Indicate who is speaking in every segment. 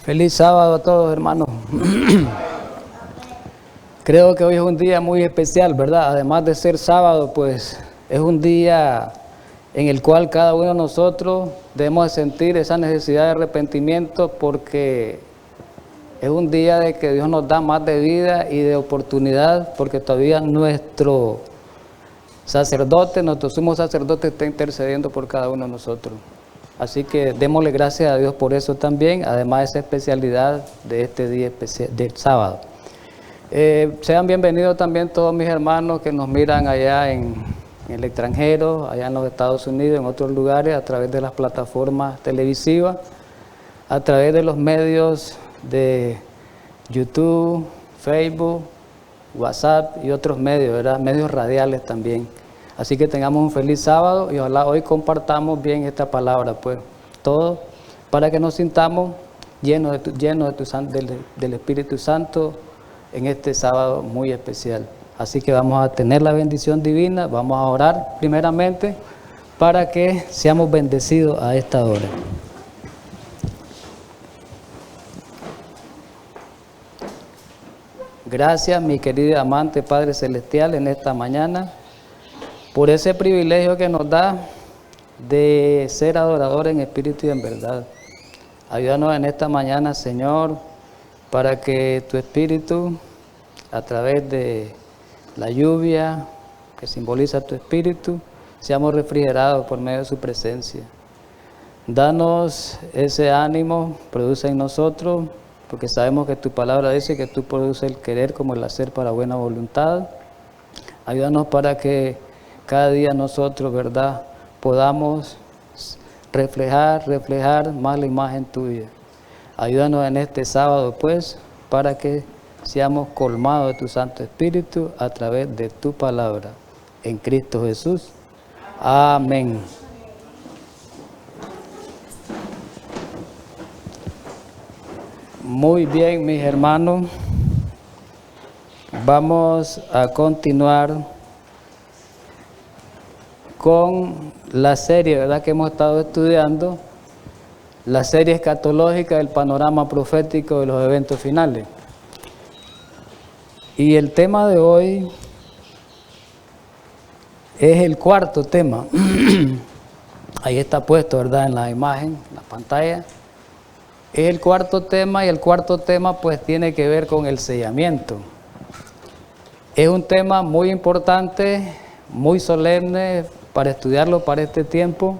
Speaker 1: Feliz sábado a todos, hermanos. Creo que hoy es un día muy especial, ¿verdad? Además de ser sábado, pues es un día en el cual cada uno de nosotros debemos sentir esa necesidad de arrepentimiento, porque es un día de que Dios nos da más de vida y de oportunidad, porque todavía nuestro sacerdote, nuestro sumo sacerdote está intercediendo por cada uno de nosotros. Así que démosle gracias a Dios por eso también, además de esa especialidad de este día especial, del sábado. Sean bienvenidos también todos mis hermanos que nos miran allá en el extranjero, allá en los Estados Unidos, en otros lugares, a través de las plataformas televisivas, a través de los medios de YouTube, Facebook, WhatsApp y otros medios, ¿verdad? Medios radiales también. Así que tengamos un feliz sábado y ojalá hoy compartamos bien esta palabra, pues, todo para que nos sintamos llenos del Espíritu Santo en este sábado muy especial. Así que vamos a tener la bendición divina, vamos a orar primeramente para que seamos bendecidos a esta hora. Gracias, mi querido amante Padre Celestial, en esta mañana, por ese privilegio que nos da de ser adoradores en espíritu y en verdad. Ayúdanos en esta mañana, Señor, para que tu espíritu, a través de la lluvia que simboliza tu espíritu, seamos refrigerados por medio de su presencia. Danos ese ánimo, produce en nosotros, porque sabemos que tu palabra dice que tú produces el querer como el hacer para buena voluntad. Ayúdanos para que cada día nosotros, ¿verdad?, podamos reflejar más la imagen tuya. Ayúdanos en este sábado, pues, para que seamos colmados de tu Santo Espíritu a través de tu palabra. En Cristo Jesús. Amén. Muy bien, mis hermanos. Vamos a continuar con la serie, ¿verdad?, que hemos estado estudiando, la serie escatológica del panorama profético de los eventos finales. Y el tema de hoy es el cuarto tema. Ahí está puesto, ¿verdad?, en la imagen, en la pantalla. Es el cuarto tema, y el cuarto tema pues tiene que ver con el sellamiento. Es un tema muy importante, muy solemne para estudiarlo para este tiempo,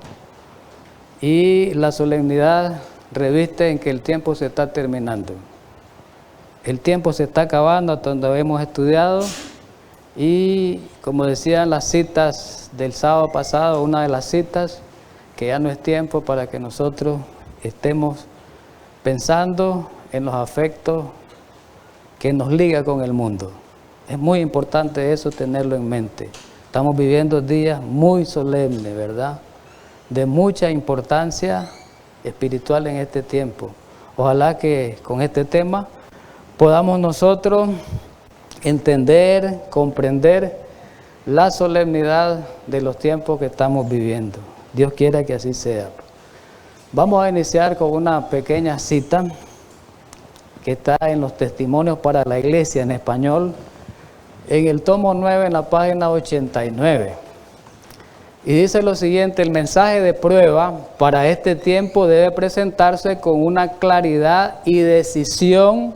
Speaker 1: y la solemnidad reviste en que el tiempo se está terminando. El tiempo se está acabando hasta donde hemos estudiado, y como decían las citas del sábado pasado, una de las citas, que ya no es tiempo para que nosotros estemos pensando en los afectos que nos liga con el mundo. Es muy importante eso, tenerlo en mente. Estamos viviendo días muy solemnes, ¿verdad?, de mucha importancia espiritual en este tiempo. Ojalá que con este tema podamos nosotros entender, comprender la solemnidad de los tiempos que estamos viviendo. Dios quiera que así sea. Vamos a iniciar con una pequeña cita que está en los Testimonios para la Iglesia en español, en el tomo 9, en la página 89. Y dice lo siguiente: el mensaje de prueba para este tiempo debe presentarse con una claridad y decisión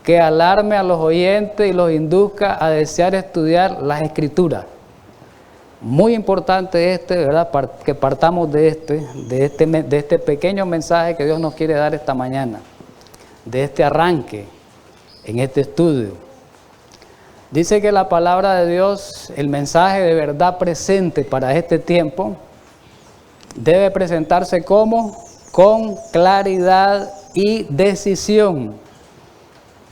Speaker 1: que alarme a los oyentes y los induzca a desear estudiar las Escrituras. Muy importante ¿verdad?, que partamos de este pequeño mensaje que Dios nos quiere dar esta mañana, de este arranque en este estudio. Dice que la palabra de Dios, el mensaje de verdad presente para este tiempo, debe presentarse como con claridad y decisión,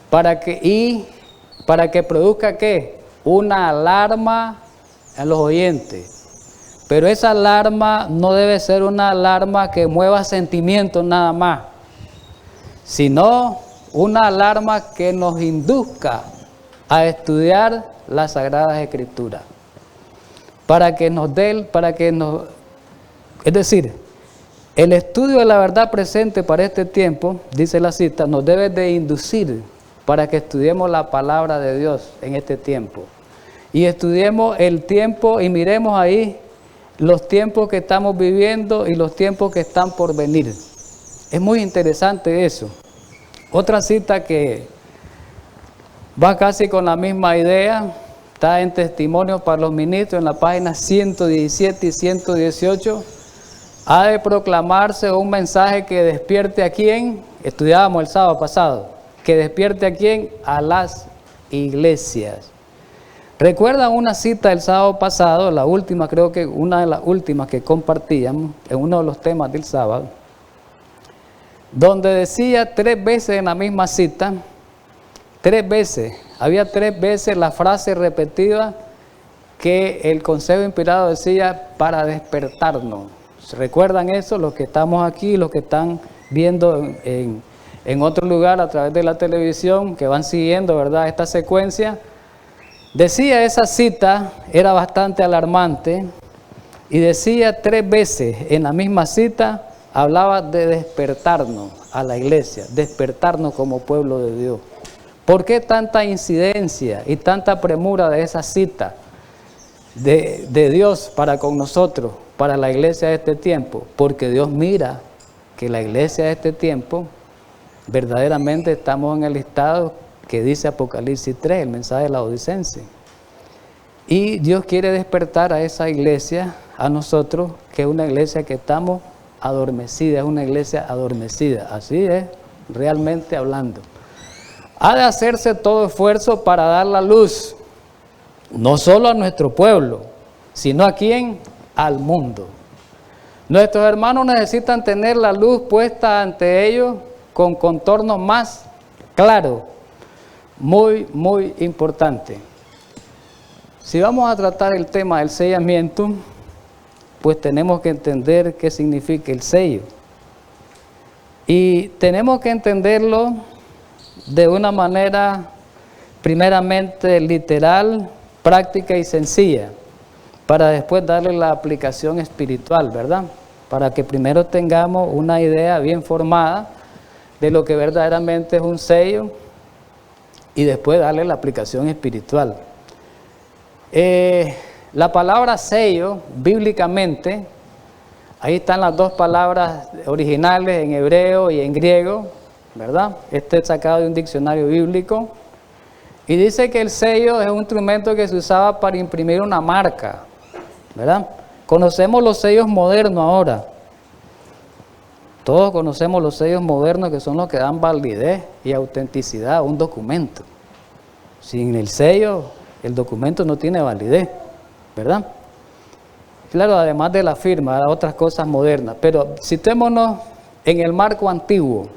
Speaker 1: para que produzca ¿qué? Una alarma a los oyentes. Pero esa alarma no debe ser una alarma que mueva sentimientos nada más, sino una alarma que nos induzca a estudiar las Sagradas Escrituras, es decir, El estudio de la verdad presente para este tiempo, dice la cita, nos debe de inducir para que estudiemos la palabra de Dios en este tiempo. Y estudiemos el tiempo y miremos ahí los tiempos que estamos viviendo y los tiempos que están por venir. Es muy interesante eso. Otra cita que va casi con la misma idea, está en Testimonios para los Ministros en la página 117 y 118. Ha de proclamarse un mensaje que despierte a quién, estudiábamos el sábado pasado, que despierte a quién, a las iglesias. ¿Recuerdan una cita del sábado pasado, la última, creo que una de las últimas que compartíamos en uno de los temas del sábado, donde decía 3 veces en la misma cita, 3 veces, había 3 veces la frase repetida que el Consejo Inspirado decía para despertarnos? ¿Recuerdan eso? Los que estamos aquí, los que están viendo en otro lugar a través de la televisión, que van siguiendo, ¿verdad?, esta secuencia. Decía esa cita, era bastante alarmante, y decía 3 veces en la misma cita, hablaba de despertarnos a la iglesia, despertarnos como pueblo de Dios. ¿Por qué tanta incidencia y tanta premura de esa cita de Dios para con nosotros, para la iglesia de este tiempo? Porque Dios mira que la iglesia de este tiempo, verdaderamente estamos en el estado que dice Apocalipsis 3, el mensaje de la Laodicense. Y Dios quiere despertar a esa iglesia, a nosotros, que es una iglesia que estamos adormecida, es una iglesia adormecida. Así es, realmente hablando. Ha de hacerse todo esfuerzo para dar la luz, no solo a nuestro pueblo, sino a quién, al mundo. Nuestros hermanos necesitan tener la luz puesta ante ellos con contornos más claros. Muy, muy importante. Si vamos a tratar el tema del sellamiento, pues tenemos que entender qué significa el sello. Y tenemos que entenderlo de una manera primeramente literal, práctica y sencilla, para después darle la aplicación espiritual, ¿verdad? Para que primero tengamos una idea bien formada de lo que verdaderamente es un sello, y después darle la aplicación espiritual. La palabra sello, bíblicamente, ahí están las 2 palabras originales en hebreo y en griego, ¿verdad? Este es sacado de un diccionario bíblico. Y dice que el sello es un instrumento que se usaba para imprimir una marca, ¿verdad? Conocemos los sellos modernos ahora. Todos conocemos los sellos modernos, que son los que dan validez y autenticidad a un documento. Sin el sello, el documento no tiene validez, ¿verdad? Claro, además de la firma, otras cosas modernas. Pero situémonos en el marco antiguo,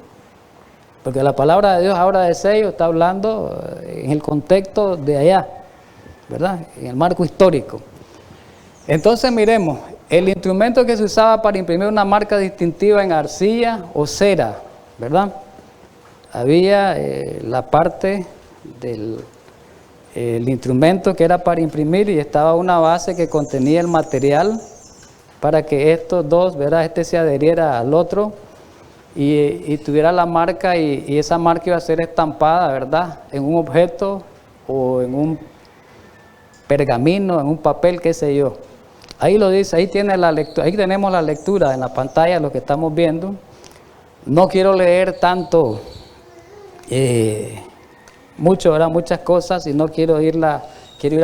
Speaker 1: porque la palabra de Dios ahora de sello está hablando en el contexto de allá, ¿verdad? En el marco histórico. Entonces miremos, el instrumento que se usaba para imprimir una marca distintiva en arcilla o cera, ¿verdad? Había la parte del instrumento que era para imprimir, y estaba una base que contenía el material para que estos dos, ¿verdad?, este se adheriera al otro y tuviera la marca, y esa marca iba a ser estampada, ¿verdad?, en un objeto o en un pergamino, en un papel, qué sé yo. Ahí lo dice, ahí tiene la lectura, ahí tenemos la lectura en la pantalla, lo que estamos viendo. No quiero leer tanto, mucho, ¿verdad?, muchas cosas, y no quiero ir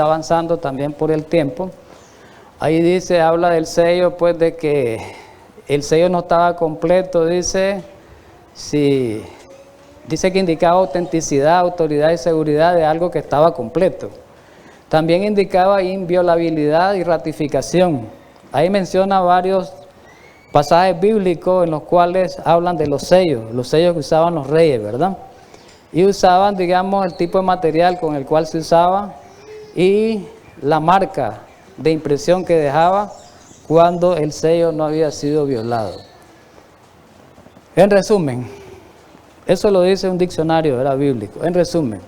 Speaker 1: avanzando también por el tiempo. Ahí dice, habla del sello, pues de que el sello no estaba completo, dice que indicaba autenticidad, autoridad y seguridad de algo que estaba completo. También indicaba inviolabilidad y ratificación. Ahí menciona varios pasajes bíblicos en los cuales hablan de los sellos que usaban los reyes, ¿verdad? Y usaban, digamos, el tipo de material con el cual se usaba y la marca de impresión que dejaba cuando el sello no había sido violado. En resumen, eso lo dice un diccionario, ¿verdad?, bíblico. En resumen,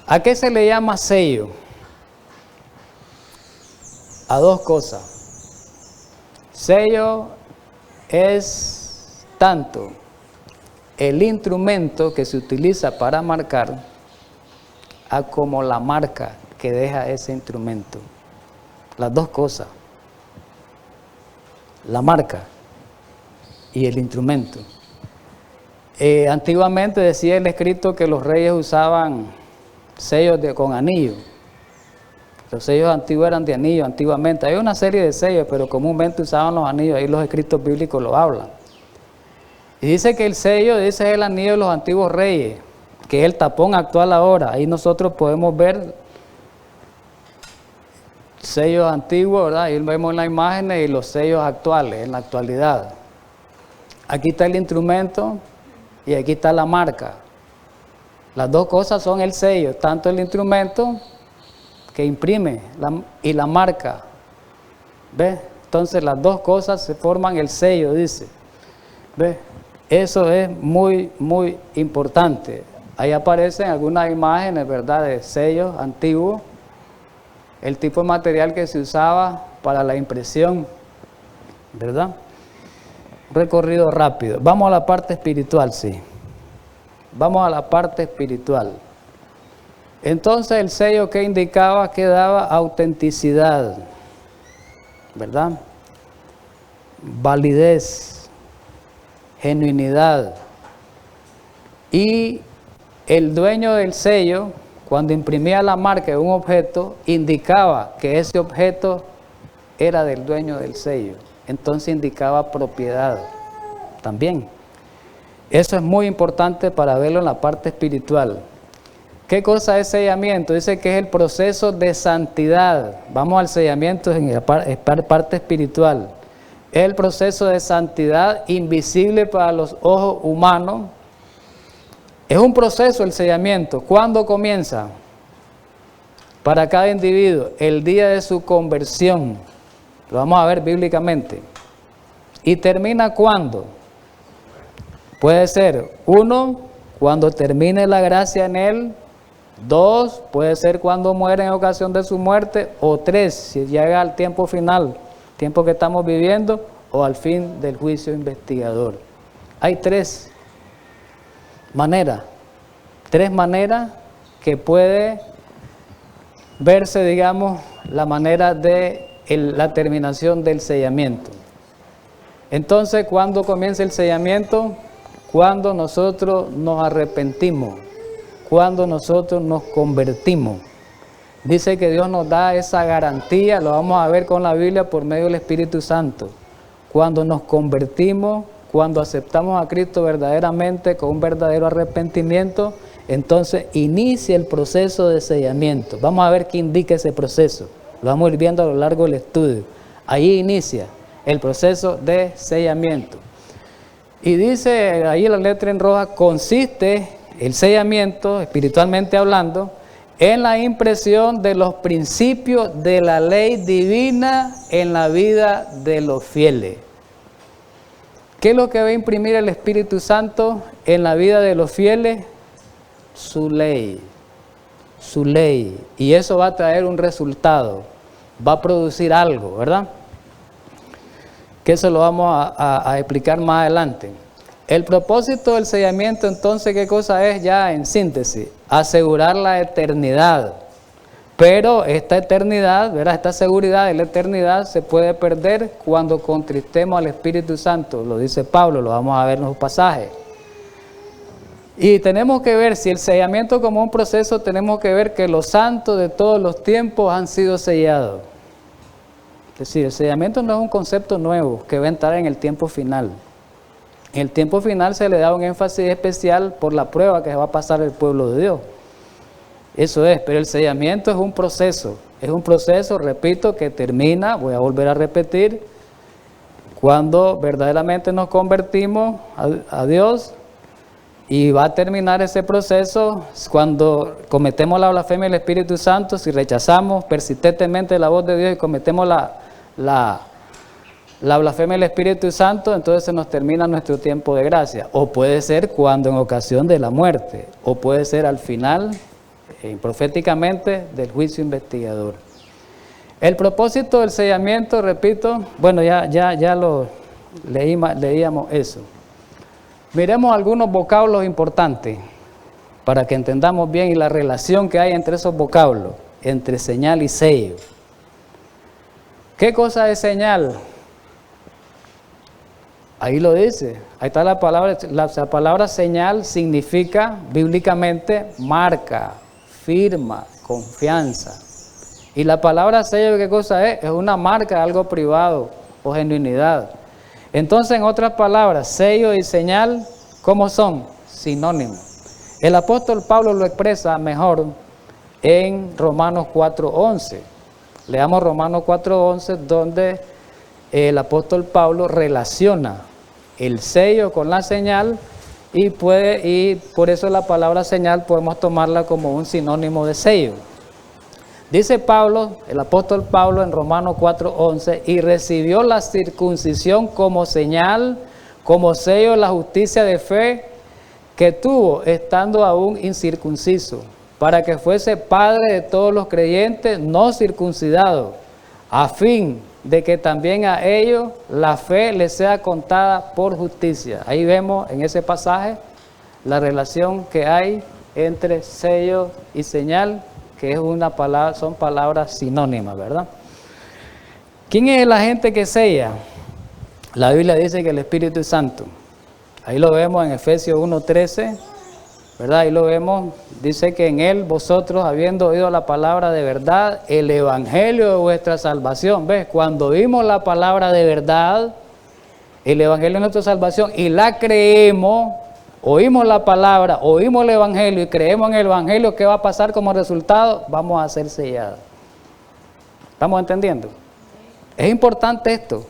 Speaker 1: ¿a qué se le llama sello? A 2 cosas. Sello es tanto el instrumento que se utiliza para marcar a como la marca que deja ese instrumento. Las dos cosas. La marca y el instrumento. Antiguamente decía el escrito que los reyes usaban sellos con anillo. Los sellos antiguos eran de anillo antiguamente. Hay una serie de sellos, pero comúnmente usaban los anillos. Ahí los escritos bíblicos lo hablan. Y dice que el sello, dice, es el anillo de los antiguos reyes, que es el tapón actual ahora. Ahí nosotros podemos ver sellos antiguos, ¿verdad? Ahí vemos las imágenes y los sellos actuales, en la actualidad. Aquí está el instrumento y aquí está la marca. Las dos cosas son el sello, tanto el instrumento que imprime y la marca. ¿Ves? Entonces las dos cosas se forman el sello, dice. ¿Ves? Eso es muy, muy importante. Ahí aparecen algunas imágenes, ¿verdad?, de sellos antiguos. El tipo de material que se usaba para la impresión, ¿verdad? Recorrido rápido. Vamos a la parte espiritual, sí. Vamos a la parte espiritual. Entonces el sello que indicaba que daba autenticidad, ¿verdad? Validez, genuinidad. Y el dueño del sello, cuando imprimía la marca de un objeto, indicaba que ese objeto era del dueño del sello. Entonces indicaba propiedad también. Eso es muy importante para verlo en la parte espiritual. ¿Qué cosa es sellamiento? Dice que es el proceso de santidad. Vamos al sellamiento en la parte espiritual. Es el proceso de santidad invisible para los ojos humanos. Es un proceso el sellamiento. ¿Cuándo comienza? Para cada individuo, el día de su conversión. Lo vamos a ver bíblicamente. ¿Y termina cuándo? Puede ser 1, cuando termine la gracia en él. 2, puede ser cuando muere en ocasión de su muerte. O 3, si llega al tiempo final, tiempo que estamos viviendo, o al fin del juicio investigador. Hay 3 maneras que puede verse, digamos, la manera de la terminación del sellamiento. Entonces, ¿cuándo comienza el sellamiento? Cuando nosotros nos arrepentimos, cuando nosotros nos convertimos. Dice que Dios nos da esa garantía, lo vamos a ver con la Biblia por medio del Espíritu Santo. Cuando nos convertimos, cuando aceptamos a Cristo verdaderamente con un verdadero arrepentimiento, entonces inicia el proceso de sellamiento. Vamos a ver qué indica ese proceso. Lo vamos a ir viendo a lo largo del estudio. Ahí inicia el proceso de sellamiento. Y dice ahí la letra en roja, consiste el sellamiento, espiritualmente hablando, en la impresión de los principios de la ley divina en la vida de los fieles. ¿Qué es lo que va a imprimir el Espíritu Santo en la vida de los fieles? Su ley. Su ley. Y eso va a traer un resultado. Va a producir algo, ¿verdad? Que eso lo vamos a explicar más adelante. El propósito del sellamiento, entonces, ¿qué cosa es? Ya en síntesis, asegurar la eternidad. Pero esta eternidad, ¿verdad?, esta seguridad de la eternidad se puede perder cuando contristemos al Espíritu Santo. Lo dice Pablo, lo vamos a ver en los pasajes. Y tenemos que ver, si el sellamiento como un proceso, tenemos que ver que los santos de todos los tiempos han sido sellados. Es decir, el sellamiento no es un concepto nuevo que va a entrar en el tiempo final. En el tiempo final se le da un énfasis especial por la prueba que va a pasar el pueblo de Dios. Eso es, pero el sellamiento es un proceso, repito, que termina, voy a volver a repetir, cuando verdaderamente nos convertimos a Dios, y va a terminar ese proceso cuando cometemos la blasfemia del Espíritu Santo, si rechazamos persistentemente la voz de Dios y cometemos la blasfemia del Espíritu Santo, entonces se nos termina nuestro tiempo de gracia. O puede ser cuando en ocasión de la muerte, o puede ser al final, proféticamente, del juicio investigador. El propósito del sellamiento, repito, bueno, ya lo leíamos eso. Miremos algunos vocablos importantes para que entendamos bien y la relación que hay entre esos vocablos, entre señal y sello. ¿Qué cosa es señal? Ahí lo dice, ahí está la palabra señal significa bíblicamente marca, firma, confianza. Y la palabra sello, ¿qué cosa es? Es una marca de algo privado o genuinidad. Entonces, en otras palabras, sello y señal, ¿cómo son? Sinónimos. El apóstol Pablo lo expresa mejor en Romanos 4:11. Leamos Romanos 4:11, donde el apóstol Pablo relaciona el sello con la señal y por eso la palabra señal podemos tomarla como un sinónimo de sello. Dice Pablo, el apóstol Pablo en Romanos 4:11, y recibió la circuncisión como señal, como sello de la justicia de fe que tuvo estando aún incircunciso, para que fuese padre de todos los creyentes no circuncidados, a fin de que también a ellos la fe les sea contada por justicia. Ahí vemos en ese pasaje la relación que hay entre sello y señal, que es una palabra, son palabras sinónimas, ¿verdad? ¿Quién es el agente que sella? La Biblia dice que el Espíritu Santo. Ahí lo vemos en Efesios 1:13, ¿verdad? Ahí lo vemos, dice que en él vosotros, habiendo oído la palabra de verdad, el evangelio de vuestra salvación. ¿Ves? Cuando oímos la palabra de verdad, el evangelio de nuestra salvación, y la creemos, oímos la palabra, oímos el evangelio y creemos en el evangelio, ¿qué va a pasar como resultado? Vamos a ser sellados. ¿Estamos entendiendo? Es importante esto.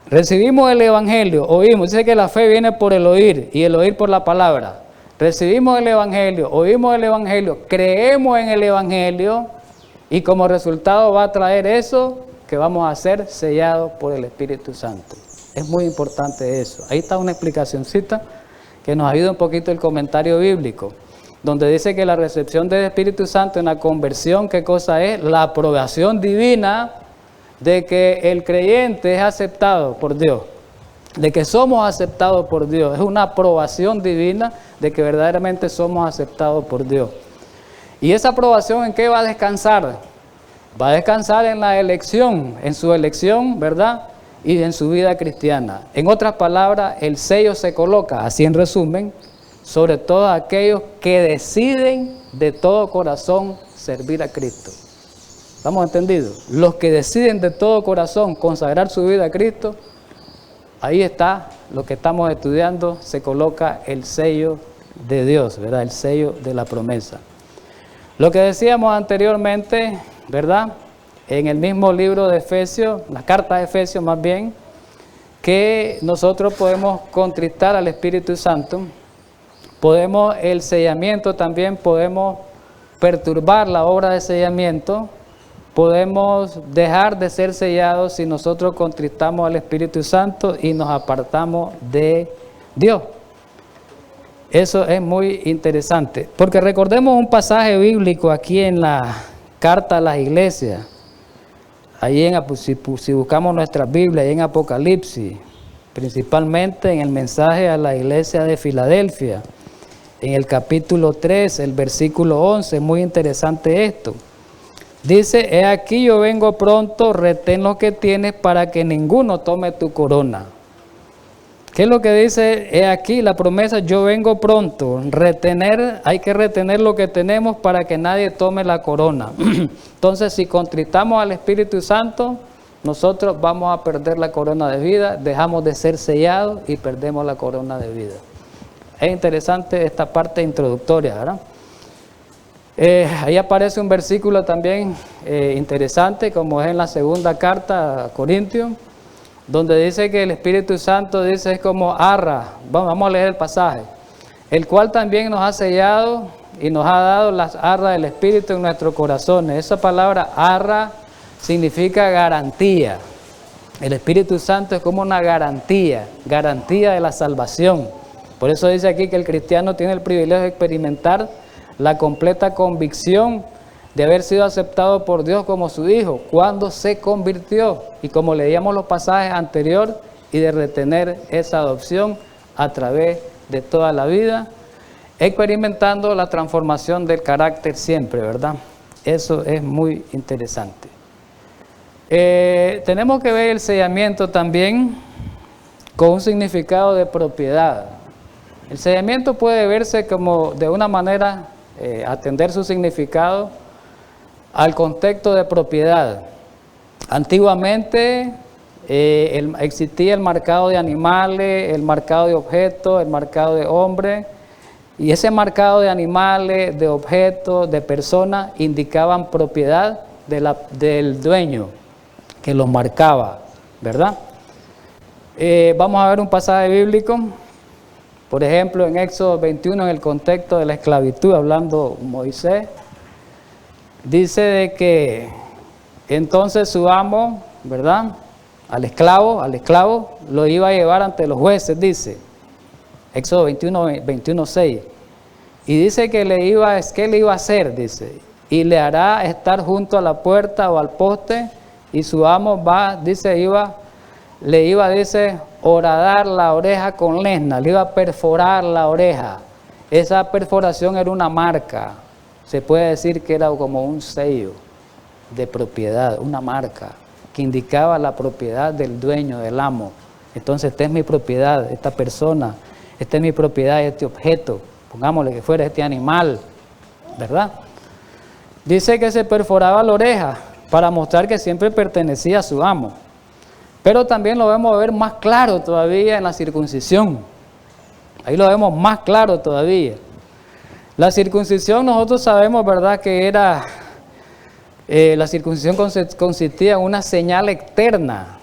Speaker 1: Recibimos el evangelio, oímos, dice que la fe viene por el oír y el oír por la palabra. Recibimos el evangelio, oímos el evangelio, creemos en el evangelio y como resultado va a traer eso que vamos a ser sellados por el Espíritu Santo. Es muy importante eso. Ahí está una explicacióncita que nos ayuda un poquito el comentario bíblico, donde dice que la recepción del Espíritu Santo en la conversión, ¿qué cosa es? La aprobación divina de que el creyente es aceptado por Dios, de que somos aceptados por Dios. Es una aprobación divina de que verdaderamente somos aceptados por Dios. ¿Y esa aprobación en qué va a descansar? Va a descansar en la elección, en su elección, ¿verdad? Y en su vida cristiana. En otras palabras, el sello se coloca, así en resumen, sobre todos aquellos que deciden de todo corazón servir a Cristo. ¿Estamos entendidos? Los que deciden de todo corazón consagrar su vida a Cristo, ahí está lo que estamos estudiando, se coloca el sello de Dios, ¿verdad? El sello de la promesa. Lo que decíamos anteriormente, ¿verdad? En el mismo libro de Efesios, la carta de Efesios más bien, que nosotros podemos contristar al Espíritu Santo, el sellamiento también podemos perturbar la obra de sellamiento, podemos dejar de ser sellados si nosotros contristamos al Espíritu Santo y nos apartamos de Dios. Eso es muy interesante, porque recordemos un pasaje bíblico aquí en la carta a las iglesias, ahí si buscamos nuestra Biblia, ahí en Apocalipsis, principalmente en el mensaje a la iglesia de Filadelfia, en el capítulo 3, el versículo 11, es muy interesante esto. Dice, he aquí yo vengo pronto, retén lo que tienes para que ninguno tome tu corona. ¿Qué es lo que dice? He aquí la promesa, yo vengo pronto. Retener, hay que retener lo que tenemos para que nadie tome la corona. Entonces, si contristamos al Espíritu Santo, nosotros vamos a perder la corona de vida, dejamos de ser sellados y perdemos la corona de vida. Es interesante esta parte introductoria, ¿verdad? Ahí aparece un versículo también interesante, como es en la segunda carta a Corintios, donde dice que el Espíritu Santo dice es como arra. Vamos a leer el pasaje. El cual también nos ha sellado y nos ha dado las arras del Espíritu en nuestros corazones. Esa palabra arra significa garantía. El Espíritu Santo es como una garantía de la salvación. Por eso dice aquí que el cristiano tiene el privilegio de experimentar la completa convicción de haber sido aceptado por Dios como su hijo, cuando se convirtió. Y como leíamos los pasajes anteriores, y de retener esa adopción a través de toda la vida, experimentando la transformación del carácter siempre, ¿verdad? Eso es muy interesante. Tenemos que ver el sellamiento también con un significado de propiedad. El sellamiento puede verse como de una manera, atender su significado al contexto de propiedad. Antiguamente existía el marcado de animales, el marcado de objetos, el marcado de hombres, y ese marcado de animales, de objetos, de personas, indicaban propiedad del dueño que los marcaba, ¿verdad? Vamos a ver un pasaje bíblico, por ejemplo en Éxodo 21, en el contexto de la esclavitud, hablando Moisés, dice de que entonces su amo, ¿verdad?, al esclavo lo iba a llevar ante los jueces, dice Éxodo 21:6, y dice que ¿qué le iba a hacer? Dice, y le hará estar junto a la puerta o al poste, y su amo le iba a horadar la oreja con lesna, le iba a perforar la oreja. Esa perforación era una marca, se puede decir que era como un sello de propiedad, una marca que indicaba la propiedad del dueño, del amo. Entonces, esta es mi propiedad, esta persona, esta es mi propiedad, este objeto, pongámosle que fuera este animal, ¿verdad? Dice que se perforaba la oreja para mostrar que siempre pertenecía a su amo. Pero también lo vemos ver más claro todavía en la circuncisión. Ahí lo vemos más claro todavía. La circuncisión nosotros sabemos, ¿verdad?, que era, la circuncisión consistía en una señal externa,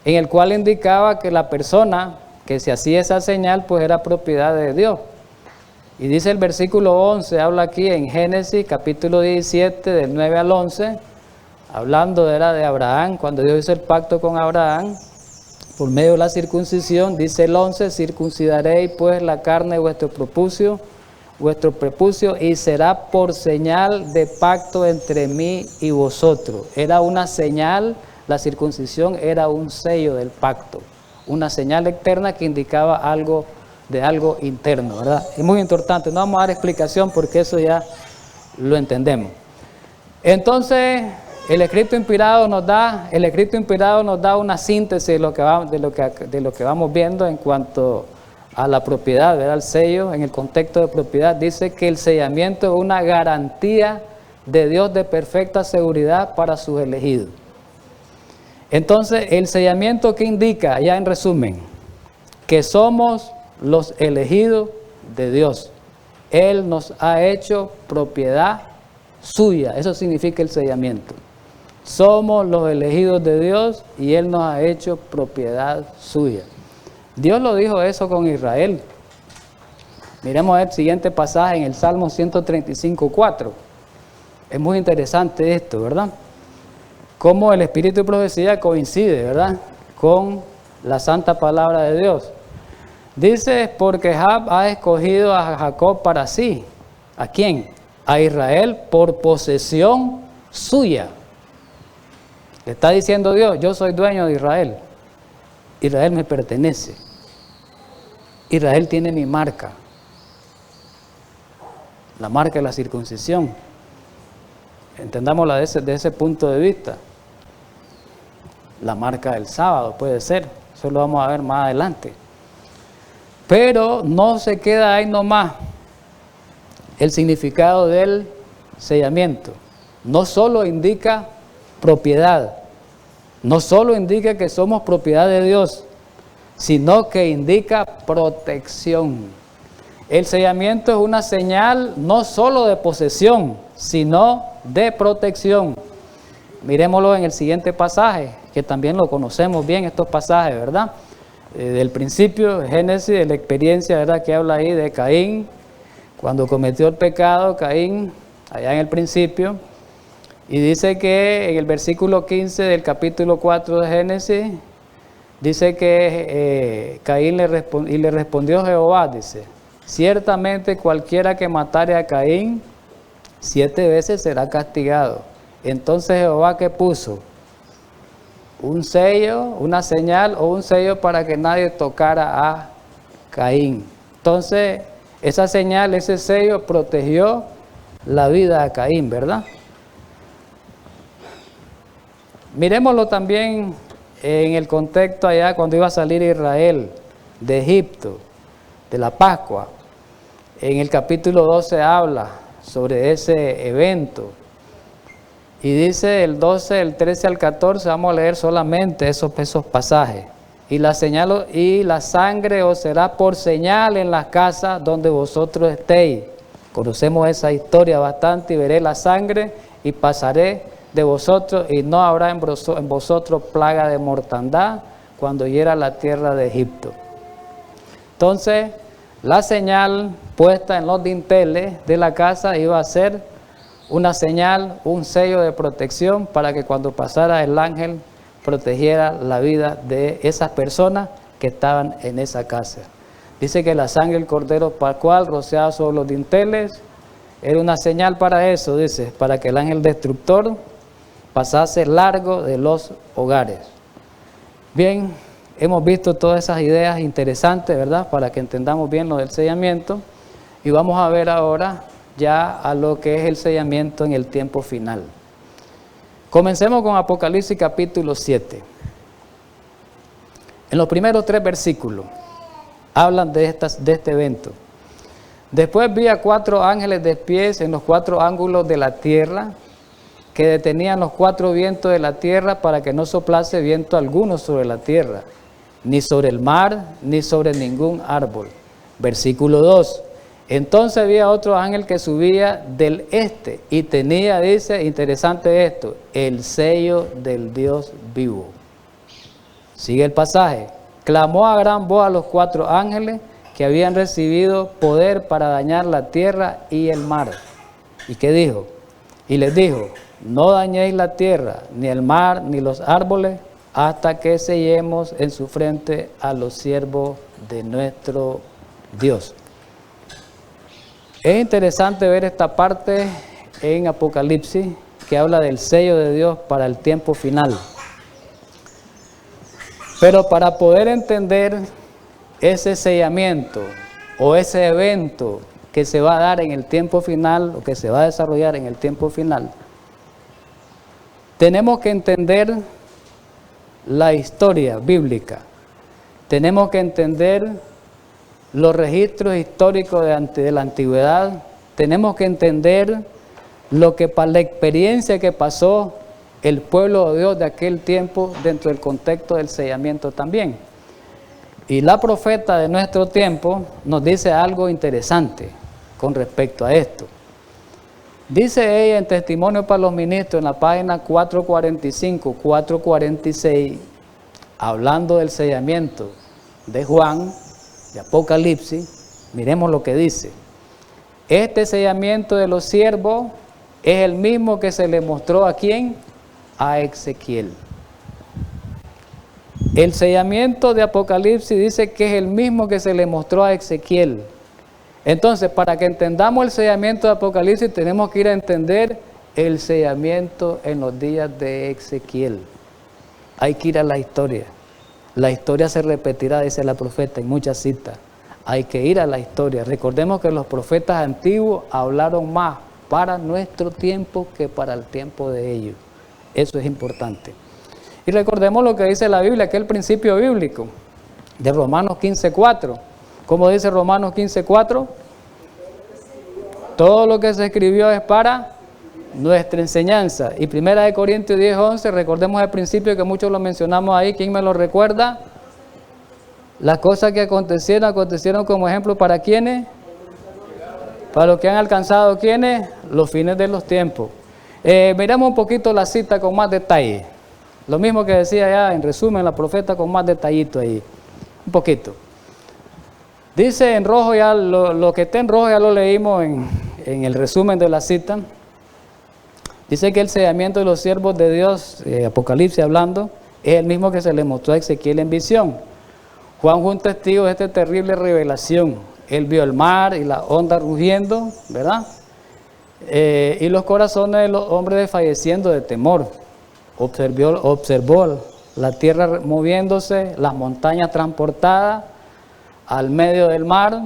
Speaker 1: en el cual indicaba que la persona que se hacía esa señal pues era propiedad de Dios. Y dice el versículo 11, habla aquí en Génesis capítulo 17 del 9 al 11, hablando de Abraham, cuando Dios hizo el pacto con Abraham, por medio de la circuncisión, dice el 11, circuncidaréis pues la carne de vuestro prepucio, y será por señal de pacto entre mí y vosotros. Era una señal, la circuncisión era un sello del pacto, una señal externa que indicaba algo interno, ¿verdad? Es muy importante, no vamos a dar explicación porque eso ya lo entendemos. Entonces, el escrito inspirado nos da una síntesis de lo que vamos viendo en cuanto a la propiedad, ¿verdad? El sello, en el contexto de propiedad, dice que el sellamiento es una garantía de Dios de perfecta seguridad para sus elegidos. Entonces, el sellamiento, ¿qué indica? Ya en resumen, que somos los elegidos de Dios. Él nos ha hecho propiedad suya. Eso significa el sellamiento. Somos los elegidos de Dios y Él nos ha hecho propiedad suya. Dios lo dijo eso con Israel. Miremos el siguiente pasaje en el Salmo 135:4. Es muy interesante esto, ¿verdad? Cómo el espíritu de profecía coincide, ¿verdad?, con la santa palabra de Dios. Dice, porque Jab ha escogido a Jacob para sí. ¿A quién? A Israel por posesión suya. Le está diciendo Dios, yo soy dueño de Israel. Israel me pertenece. Israel tiene mi marca. La marca de la circuncisión. Entendámosla de ese punto de vista. La marca del sábado puede ser. Eso lo vamos a ver más adelante. Pero no se queda ahí nomás el significado del sellamiento. No solo indica propiedad, no solo indica que somos propiedad de Dios, sino que indica protección. El sellamiento es una señal no solo de posesión, sino de protección. Miremoslo en el siguiente pasaje, que también lo conocemos bien, estos pasajes, ¿verdad? Del principio, Génesis, de la experiencia, ¿verdad?, que habla ahí de Caín, cuando cometió el pecado, Caín, allá en el principio, y dice que en el versículo 15 del capítulo 4 de Génesis, dice que Caín le respondió Jehová, dice, ciertamente cualquiera que matare a Caín, 7 veces será castigado. Entonces Jehová, ¿qué puso? un sello, una señal o un sello para que nadie tocara a Caín. Entonces, esa señal, ese sello protegió la vida de Caín, ¿verdad? Miremoslo también en el contexto allá cuando iba a salir Israel de Egipto, de la Pascua. En el capítulo 12 habla sobre ese evento. Y dice el 12, del 13 al 14, vamos a leer solamente esos pasajes. Y la sangre os será por señal en las casas donde vosotros estéis. Conocemos esa historia bastante. Y veré la sangre y pasaré de vosotros y no habrá en vosotros plaga de mortandad cuando hiera la tierra de Egipto. Entonces, la señal puesta en los dinteles de la casa iba a ser una señal, un sello de protección para que cuando pasara el ángel protegiera la vida de esas personas que estaban en esa casa. Dice que la sangre del cordero pascual rociada sobre los dinteles era una señal para eso, dice, para que el ángel destructor pasase largo de los hogares. Bien, hemos visto todas esas ideas interesantes, ¿verdad? Para que entendamos bien lo del sellamiento. Y vamos a ver ahora ya a lo que es el sellamiento en el tiempo final. Comencemos con Apocalipsis capítulo 7. En los primeros 3 versículos hablan de este evento. Después vi a 4 ángeles de pies en los 4 ángulos de la tierra, que detenían los 4 vientos de la tierra para que no soplase viento alguno sobre la tierra, ni sobre el mar, ni sobre ningún árbol. Versículo 2. Entonces había otro ángel que subía del este y tenía, dice, interesante esto, el sello del Dios vivo. Sigue el pasaje. Clamó a gran voz a los 4 ángeles que habían recibido poder para dañar la tierra y el mar. ¿Y qué dijo? Y les dijo: no dañéis la tierra, ni el mar, ni los árboles, hasta que sellemos en su frente a los siervos de nuestro Dios. Es interesante ver esta parte en Apocalipsis que habla del sello de Dios para el tiempo final. Pero para poder entender ese sellamiento o ese evento que se va a dar en el tiempo final o que se va a desarrollar en el tiempo final, tenemos que entender la historia bíblica, tenemos que entender los registros históricos de la antigüedad, tenemos que entender lo que para la experiencia que pasó el pueblo de Dios de aquel tiempo dentro del contexto del sellamiento también. Y la profeta de nuestro tiempo nos dice algo interesante con respecto a esto. Dice ella en Testimonio para los Ministros, en la página 445, 446, hablando del sellamiento de Juan, de Apocalipsis, miremos lo que dice. Este sellamiento de los siervos es el mismo que se le mostró a ¿quién? A Ezequiel. El sellamiento de Apocalipsis dice que es el mismo que se le mostró a Ezequiel. Entonces, para que entendamos el sellamiento de Apocalipsis, tenemos que ir a entender el sellamiento en los días de Ezequiel. Hay que ir a la historia. La historia se repetirá, dice la profeta, en muchas citas. Hay que ir a la historia. Recordemos que los profetas antiguos hablaron más para nuestro tiempo que para el tiempo de ellos. Eso es importante. Y recordemos lo que dice la Biblia, que es el principio bíblico de Romanos 15:4. ¿Cómo dice Romanos 15:4? Todo lo que se escribió es para nuestra enseñanza. Y 1 Corintios 10:11, recordemos el principio que muchos lo mencionamos ahí. ¿Quién me lo recuerda? Las cosas que acontecieron como ejemplo para ¿quiénes? Para los que han alcanzado ¿quiénes? Los fines de los tiempos. Miramos un poquito la cita con más detalle. Lo mismo que decía ya en resumen la profeta con más detallito ahí. Un poquito. Dice en rojo, ya lo que está en rojo ya lo leímos en el resumen de la cita. Dice que el sellamiento de los siervos de Dios, Apocalipsis hablando, es el mismo que se le mostró a Ezequiel en visión. Juan fue un testigo de esta terrible revelación. Él vio el mar y la onda rugiendo, ¿verdad? Y los corazones de los hombres desfalleciendo de temor. Observó la tierra moviéndose, las montañas transportadas al medio del mar,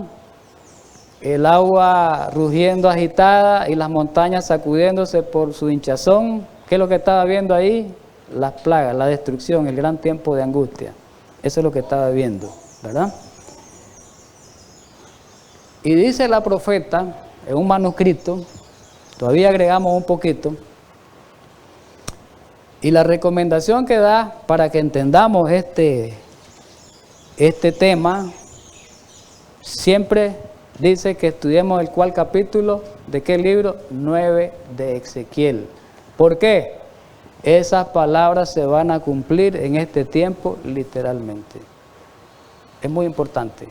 Speaker 1: el agua rugiendo agitada y las montañas sacudiéndose por su hinchazón. ¿Qué es lo que estaba viendo ahí? Las plagas, la destrucción, el gran tiempo de angustia. Eso es lo que estaba viendo, ¿verdad? Y dice la profeta en un manuscrito, todavía agregamos un poquito, y la recomendación que da para que entendamos este tema, siempre dice que estudiemos el cual capítulo, ¿de qué libro? 9 de Ezequiel. ¿Por qué? Esas palabras se van a cumplir en este tiempo literalmente. Es muy importante.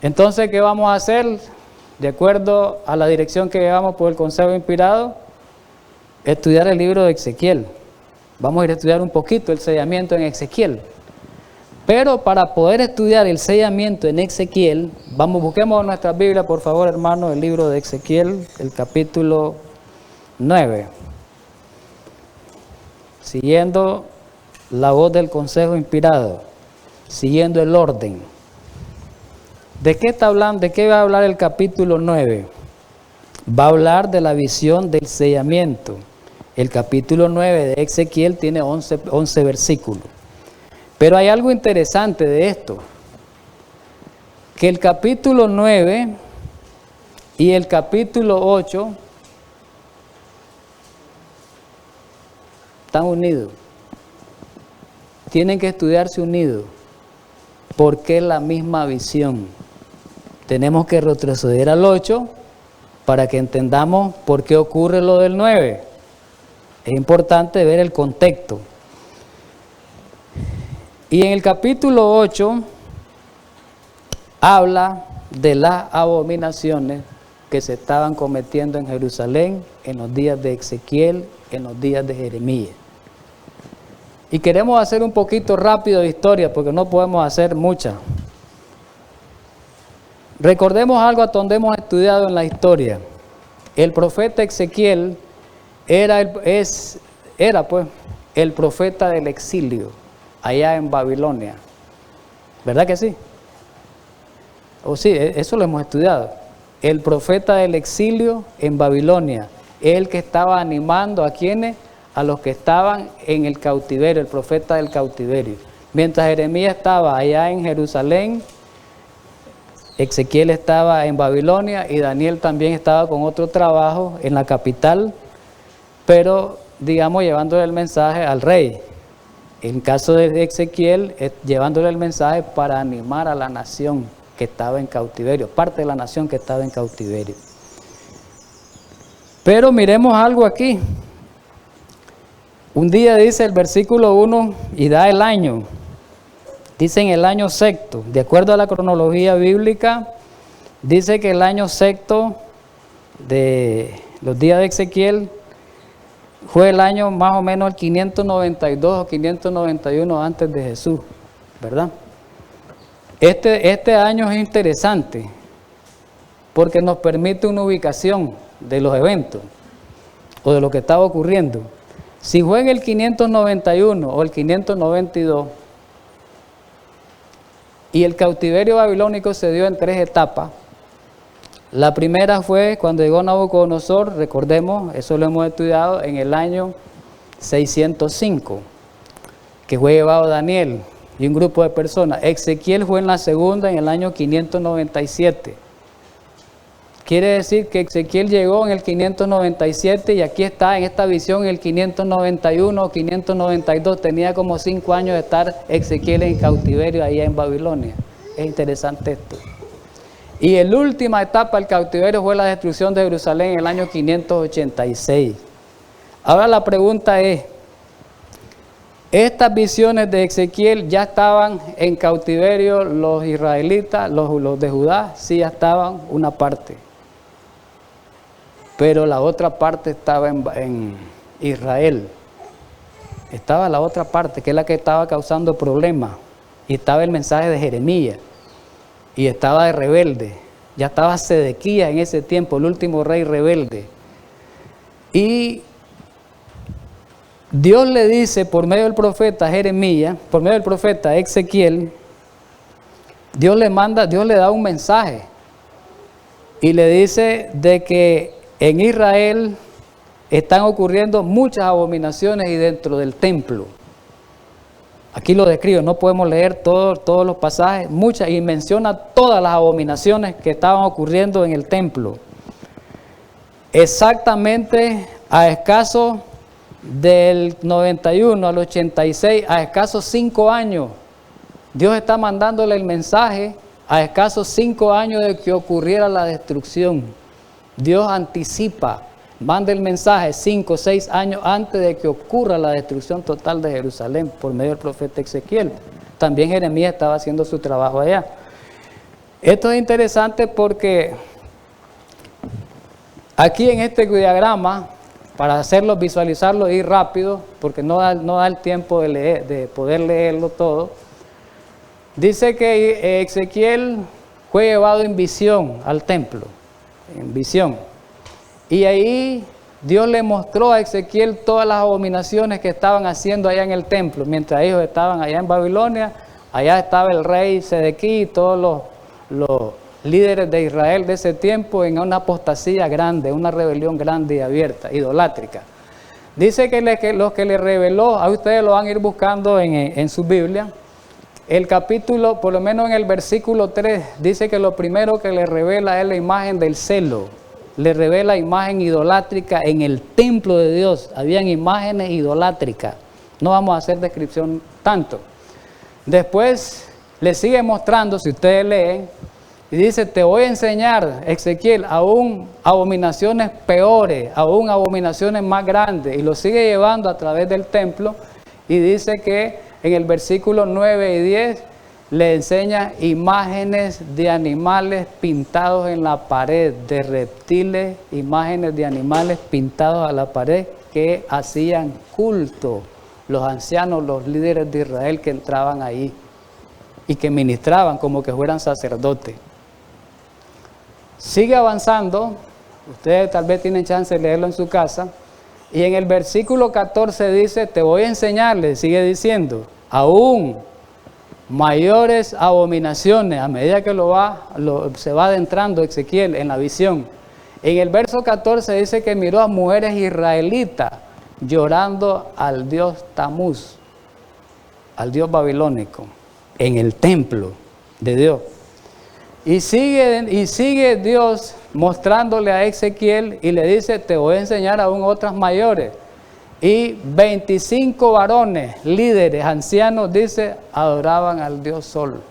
Speaker 1: Entonces, ¿qué vamos a hacer? De acuerdo a la dirección que llevamos por el Consejo Inspirado, estudiar el libro de Ezequiel. Vamos a ir a estudiar un poquito el sellamiento en Ezequiel. Pero para poder estudiar el sellamiento en Ezequiel, busquemos en nuestra Biblia, por favor, hermanos, el libro de Ezequiel, el capítulo 9. Siguiendo la voz del Consejo Inspirado, siguiendo el orden. ¿De qué está hablando? ¿De qué va a hablar el capítulo 9? Va a hablar de la visión del sellamiento. El capítulo 9 de Ezequiel tiene 11 versículos. Pero hay algo interesante de esto, que el capítulo 9 y el capítulo 8 están unidos. Tienen que estudiarse unidos, porque es la misma visión. Tenemos que retroceder al 8 para que entendamos por qué ocurre lo del 9. Es importante ver el contexto. Y en el capítulo 8 habla de las abominaciones que se estaban cometiendo en Jerusalén en los días de Ezequiel, en los días de Jeremías. Y queremos hacer un poquito rápido de historia porque no podemos hacer mucha. Recordemos algo a donde hemos estudiado en la historia. El profeta Ezequiel era el profeta del exilio allá en Babilonia. ¿Verdad que sí? O sí, eso lo hemos estudiado. El profeta del exilio en Babilonia, el que estaba animando a quienes, a los que estaban en el cautiverio, el profeta del cautiverio. Mientras Jeremías estaba allá en Jerusalén, Ezequiel estaba en Babilonia y Daniel también estaba con otro trabajo en la capital, pero digamos llevándole el mensaje al rey. En caso de Ezequiel, llevándole el mensaje para animar a la nación que estaba en cautiverio, parte de la nación que estaba en cautiverio. Pero miremos algo aquí. Un día dice el versículo 1 y da el año. Dice en el año sexto, de acuerdo a la cronología bíblica, dice que el año sexto de los días de Ezequiel fue el año más o menos el 592 o 591 antes de Jesús, ¿verdad? Este año es interesante porque nos permite una ubicación de los eventos o de lo que estaba ocurriendo. Si fue en el 591 o el 592 y el cautiverio babilónico se dio en 3 etapas. La primera fue cuando llegó Nabucodonosor, recordemos, eso lo hemos estudiado, en el año 605, que fue llevado Daniel y un grupo de personas. Ezequiel fue en la segunda, en el año 597. Quiere decir que Ezequiel llegó en el 597 y aquí está en esta visión en el 591 o 592. Tenía como 5 años de estar Ezequiel en cautiverio allá en Babilonia. Es interesante esto. Y la última etapa del cautiverio fue la destrucción de Jerusalén en el año 586. Ahora la pregunta es, ¿estas visiones de Ezequiel ya estaban en cautiverio los israelitas, los de Judá? Sí, ya estaban una parte. Pero la otra parte estaba en Israel. Estaba la otra parte, que es la que estaba causando problemas. Y estaba el mensaje de Jeremías. Y estaba de rebelde. Ya estaba Sedequías en ese tiempo, el último rey rebelde. Y Dios le dice por medio del profeta Jeremías, por medio del profeta Ezequiel, Dios le da un mensaje y le dice de que en Israel están ocurriendo muchas abominaciones y dentro del templo. Aquí lo describo, no podemos leer todos los pasajes, muchas, y menciona todas las abominaciones que estaban ocurriendo en el templo. Exactamente a escaso del 91 al 86, a escasos 5 años, Dios está mandándole el mensaje a escasos 5 años de que ocurriera la destrucción. Dios anticipa, manda el mensaje 5 o 6 años antes de que ocurra la destrucción total de Jerusalén por medio del profeta Ezequiel. También Jeremías estaba haciendo su trabajo allá. Esto es interesante porque aquí en este diagrama, para hacerlo, visualizarlo y rápido, porque no da el tiempo de poder leerlo todo, dice que Ezequiel fue llevado en visión al templo, en visión. Y ahí Dios le mostró a Ezequiel todas las abominaciones que estaban haciendo allá en el templo. Mientras ellos estaban allá en Babilonia, allá estaba el rey Sedequí y todos los líderes de Israel de ese tiempo en una apostasía grande, una rebelión grande y abierta, idolátrica. Dice que los que le reveló, a ustedes lo van a ir buscando en su Biblia, el capítulo, por lo menos en el versículo 3, dice que lo primero que le revela es la imagen del celo. Le revela imagen idolátrica en el templo de Dios. Habían imágenes idolátricas. No vamos a hacer descripción tanto. Después le sigue mostrando, si ustedes leen, y dice, te voy a enseñar, Ezequiel, aún abominaciones peores, aún abominaciones más grandes. Y lo sigue llevando a través del templo. Y dice que en el versículo 9 y 10, le enseña imágenes de animales pintados en la pared, de reptiles, imágenes de animales pintados a la pared que hacían culto los ancianos, los líderes de Israel que entraban ahí y que ministraban como que fueran sacerdotes. Sigue avanzando, ustedes tal vez tienen chance de leerlo en su casa, y en el versículo 14 dice, te voy a enseñarle, sigue diciendo, aún mayores abominaciones, a medida que se va adentrando Ezequiel en la visión. En el verso 14 dice que miró a mujeres israelitas llorando al dios Tamuz, al dios babilónico, en el templo de Dios. Y sigue Dios mostrándole a Ezequiel y le dice, te voy a enseñar aún otras mayores. Y 25 varones, líderes, ancianos, dice, adoraban al Dios Sol.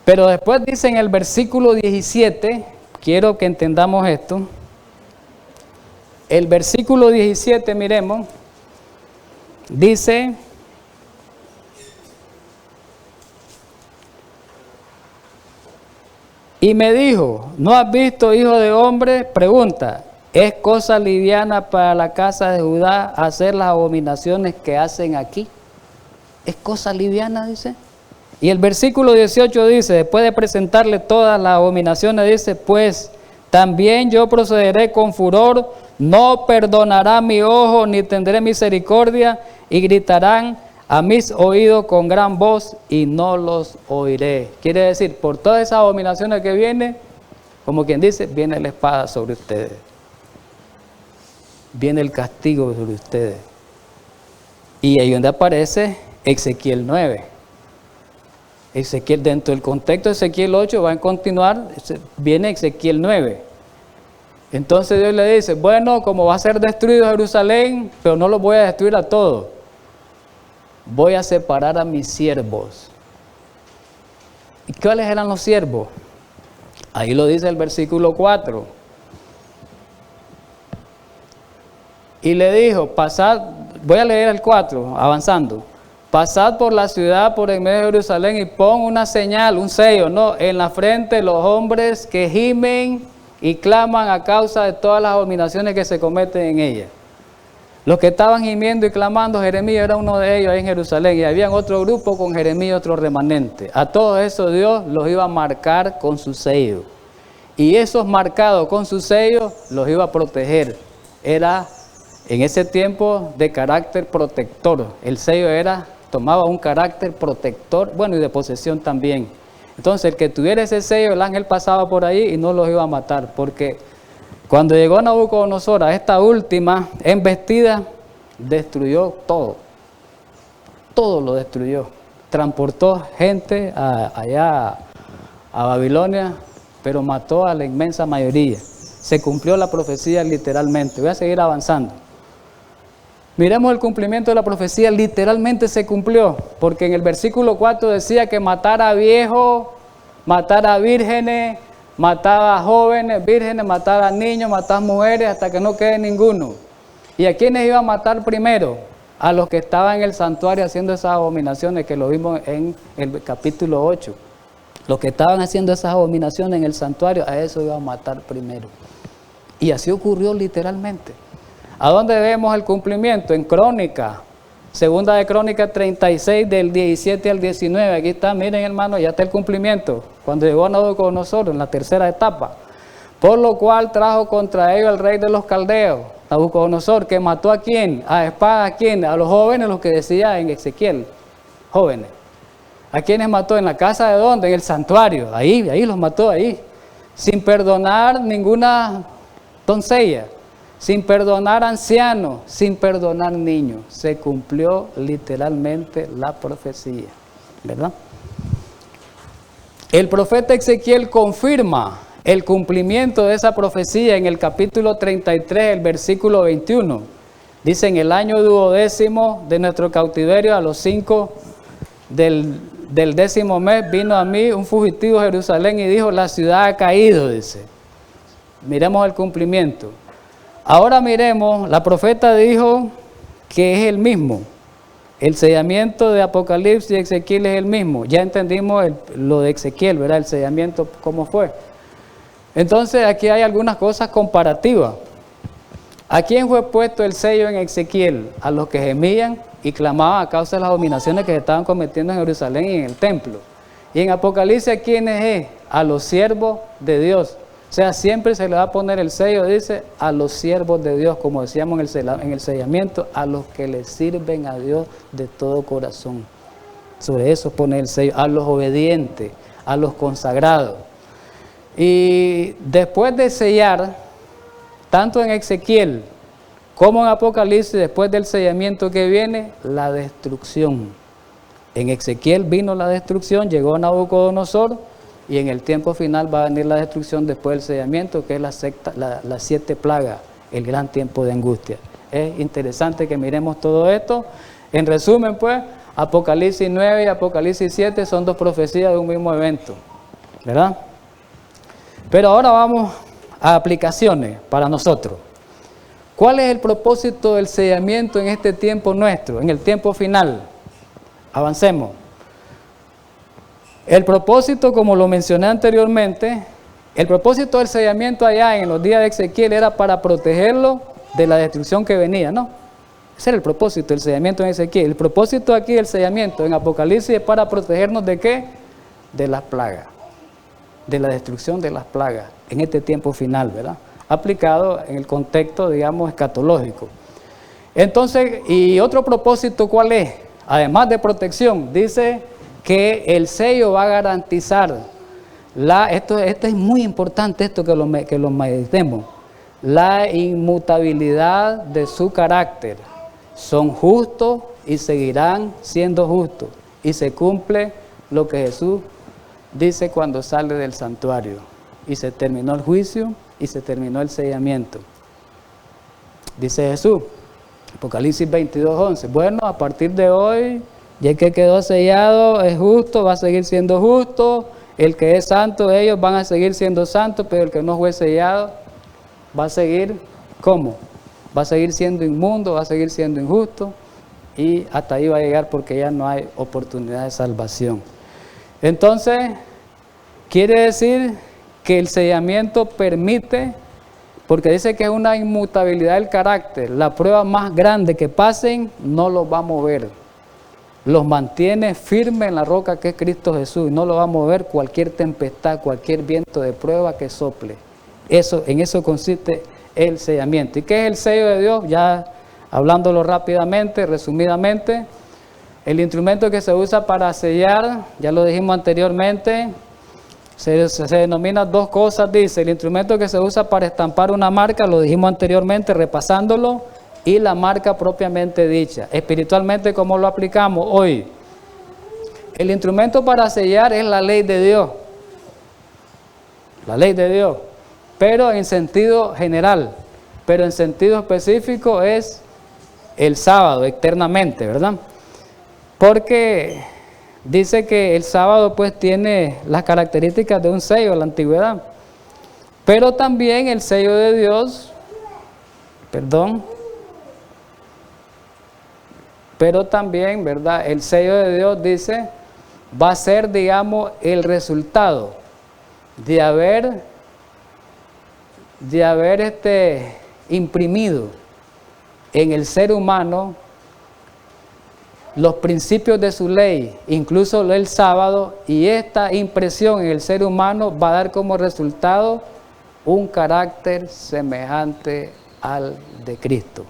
Speaker 1: Pero después dice en el versículo 17, quiero que entendamos esto. El versículo 17, miremos, dice, y me dijo, ¿no has visto, hijo de hombre? Pregunta. ¿Es cosa liviana para la casa de Judá hacer las abominaciones que hacen aquí? ¿Es cosa liviana? Dice. Y el versículo 18 dice, después de presentarle todas las abominaciones, dice, pues también yo procederé con furor, no perdonará mi ojo, ni tendré misericordia, y gritarán a mis oídos con gran voz, y no los oiré. Quiere decir, por todas esas abominaciones que vienen, como quien dice, viene la espada sobre ustedes. Viene el castigo sobre ustedes. Y ahí donde aparece Ezequiel 9. Ezequiel, dentro del contexto de Ezequiel 8 va a continuar, viene Ezequiel 9. Entonces Dios le dice, bueno, como va a ser destruido Jerusalén, pero no lo voy a destruir a todos. Voy a separar a mis siervos. ¿Y cuáles eran los siervos? Ahí lo dice el versículo 4. Y le dijo, pasad, voy a leer el 4, avanzando. Pasad por la ciudad, por el medio de Jerusalén, y pon una señal, un sello, ¿no? En la frente de los hombres que gimen y claman a causa de todas las abominaciones que se cometen en ella. Los que estaban gimiendo y clamando, Jeremías era uno de ellos ahí en Jerusalén, y había otro grupo con Jeremías, otro remanente. A todos esos Dios los iba a marcar con su sello. Y esos marcados con su sello los iba a proteger. Era en ese tiempo de carácter protector. El sello tomaba un carácter protector, bueno, y de posesión también. Entonces, el que tuviera ese sello, el ángel pasaba por ahí y no los iba a matar, porque cuando llegó Nabucodonosor a esta última embestida, destruyó todo. Todo lo destruyó. Transportó gente allá a Babilonia, pero mató a la inmensa mayoría. Se cumplió la profecía literalmente. Voy a seguir avanzando. Miremos el cumplimiento de la profecía, literalmente se cumplió, porque en el versículo 4 decía que matara a viejos, matara a vírgenes, mataba a jóvenes, vírgenes, mataba a niños, mataba a mujeres, hasta que no quede ninguno. ¿Y a quiénes iba a matar primero? A los que estaban en el santuario haciendo esas abominaciones, que lo vimos en el capítulo 8. Los que estaban haciendo esas abominaciones en el santuario, a eso iba a matar primero. Y así ocurrió literalmente. ¿A dónde vemos el cumplimiento? En Crónica, segunda de Crónica 36, del 17 al 19. Aquí está, miren hermano, ya está el cumplimiento. Cuando llegó Nabucodonosor en la tercera etapa. Por lo cual trajo contra ellos el rey de los caldeos, Nabucodonosor, que mató a quién, a espada a quién, a los jóvenes, los que decía en Ezequiel, jóvenes. ¿A quiénes mató? ¿En la casa de dónde? En el santuario, ahí los mató ahí, sin perdonar ninguna doncella, sin perdonar ancianos, sin perdonar niños. Se cumplió literalmente la profecía, ¿verdad? El profeta Ezequiel confirma el cumplimiento de esa profecía en el capítulo 33, el versículo 21. Dice: en el año 12º de nuestro cautiverio, a los 5 del 10º mes, vino a mí un fugitivo de Jerusalén y dijo: la ciudad ha caído, dice. Miremos el cumplimiento. Ahora miremos, la profeta dijo que es el mismo. El sellamiento de Apocalipsis y Ezequiel es el mismo. Ya entendimos lo de Ezequiel, ¿verdad? El sellamiento, ¿cómo fue? Entonces aquí hay algunas cosas comparativas. ¿A quién fue puesto el sello en Ezequiel? A los que gemían y clamaban a causa de las abominaciones que se estaban cometiendo en Jerusalén y en el templo. Y en Apocalipsis, ¿a quiénes es? A los siervos de Dios. O sea, siempre se le va a poner el sello, dice, a los siervos de Dios, como decíamos en el sellamiento, a los que le sirven a Dios de todo corazón. Sobre eso pone el sello, a los obedientes, a los consagrados. Y después de sellar, tanto en Ezequiel como en Apocalipsis, después del sellamiento que viene, la destrucción. En Ezequiel vino la destrucción, llegó Nabucodonosor, y en el tiempo final va a venir la destrucción después del sellamiento, que es las 7 plagas, el gran tiempo de angustia. Es interesante que miremos todo esto. En resumen, pues, Apocalipsis 9 y Apocalipsis 7 son dos profecías de un mismo evento, ¿verdad? Pero ahora vamos a aplicaciones para nosotros. ¿Cuál es el propósito del sellamiento en este tiempo nuestro, en el tiempo final? Avancemos. El propósito, como lo mencioné anteriormente, el propósito del sellamiento allá en los días de Ezequiel era para protegerlo de la destrucción que venía, ¿no? Ese era el propósito del sellamiento en Ezequiel. El propósito aquí del sellamiento en Apocalipsis es para protegernos ¿de qué? De las plagas, de la destrucción de las plagas en este tiempo final, ¿verdad? Aplicado en el contexto, digamos, escatológico. Entonces, ¿y otro propósito cuál es? Además de protección, dice que el sello va a garantizar, esto es muy importante esto que lo meditemos, la inmutabilidad de su carácter. Son justos y seguirán siendo justos. Y se cumple lo que Jesús dice cuando sale del santuario. Y se terminó el juicio y se terminó el sellamiento. Dice Jesús, Apocalipsis 22:11, bueno, a partir de hoy, ya que quedó sellado, es justo, va a seguir siendo justo. El que es santo, ellos van a seguir siendo santos, pero el que no fue sellado va a seguir, ¿cómo? Va a seguir siendo inmundo, va a seguir siendo injusto, y hasta ahí va a llegar porque ya no hay oportunidad de salvación. Entonces, quiere decir que el sellamiento permite, porque dice que es una inmutabilidad del carácter, la prueba más grande que pasen no los va a mover. Los mantiene firmes en la roca que es Cristo Jesús, y no lo va a mover cualquier tempestad, cualquier viento de prueba que sople. En eso consiste el sellamiento. ¿Y qué es el sello de Dios? Ya Hablándolo rápidamente, resumidamente, el instrumento que se usa para sellar, ya lo dijimos anteriormente, se denomina dos cosas, dice, el instrumento que se usa para estampar una marca, lo dijimos anteriormente repasándolo, y la marca propiamente dicha. Espiritualmente, ¿cómo lo aplicamos hoy? El instrumento para sellar es la ley de Dios, la ley de Dios, pero en sentido general, pero en sentido específico es el sábado, eternamente, ¿verdad? Porque dice que el sábado pues tiene las características de un sello de la antigüedad, pero también el sello de Dios, pero también, ¿verdad? El sello de Dios dice, va a ser, digamos, el resultado de haber imprimido en el ser humano los principios de su ley, incluso el sábado, y esta impresión en el ser humano va a dar como resultado un carácter semejante al de Cristo.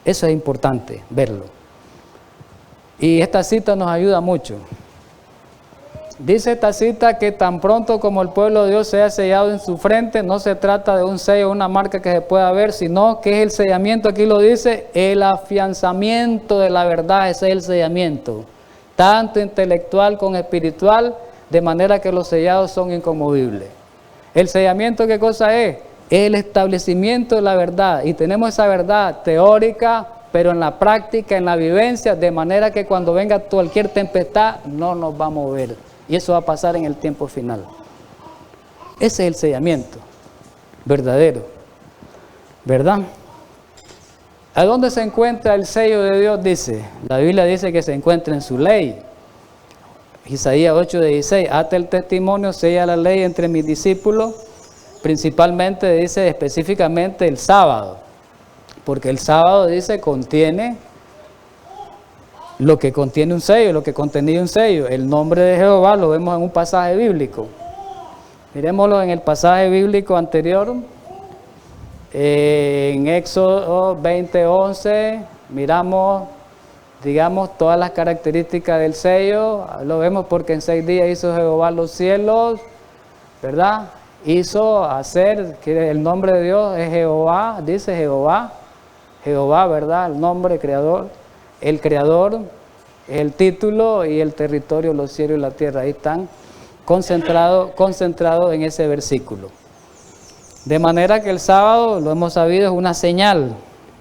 Speaker 1: Eso es importante verlo. Y esta cita nos ayuda mucho. Dice esta cita que tan pronto como el pueblo de Dios sea sellado en su frente, no se trata de un sello, una marca que se pueda ver, sino que es el sellamiento, aquí lo dice, el afianzamiento de la verdad, ese es el sellamiento, tanto intelectual como espiritual, de manera que los sellados son inconmovibles. El sellamiento, ¿qué cosa es? Es el establecimiento de la verdad, y tenemos esa verdad teórica, pero en la práctica, en la vivencia, de manera que cuando venga cualquier tempestad, no nos va a mover. Y eso va a pasar en el tiempo final. Ese es el sellamiento verdadero, ¿verdad? ¿A dónde se encuentra el sello de Dios? Dice, la Biblia dice que se encuentra en su ley. Isaías 8:16, ata el testimonio, sella la ley entre mis discípulos. Principalmente dice específicamente el sábado, porque el sábado dice contiene lo que contiene un sello, lo que contenía un sello. El nombre de Jehová lo vemos en un pasaje bíblico. Miremoslo en el pasaje bíblico anterior, en Éxodo 20:11, miramos, digamos, todas las características del sello. Lo vemos porque en 6 días hizo Jehová los cielos, ¿verdad? Hizo hacer, que el nombre de Dios es Jehová, dice Jehová, ¿verdad? El nombre creador. El creador, el título y el territorio, los cielos y la tierra, ahí están concentrados en ese versículo. De manera que el sábado, lo hemos sabido, es una señal,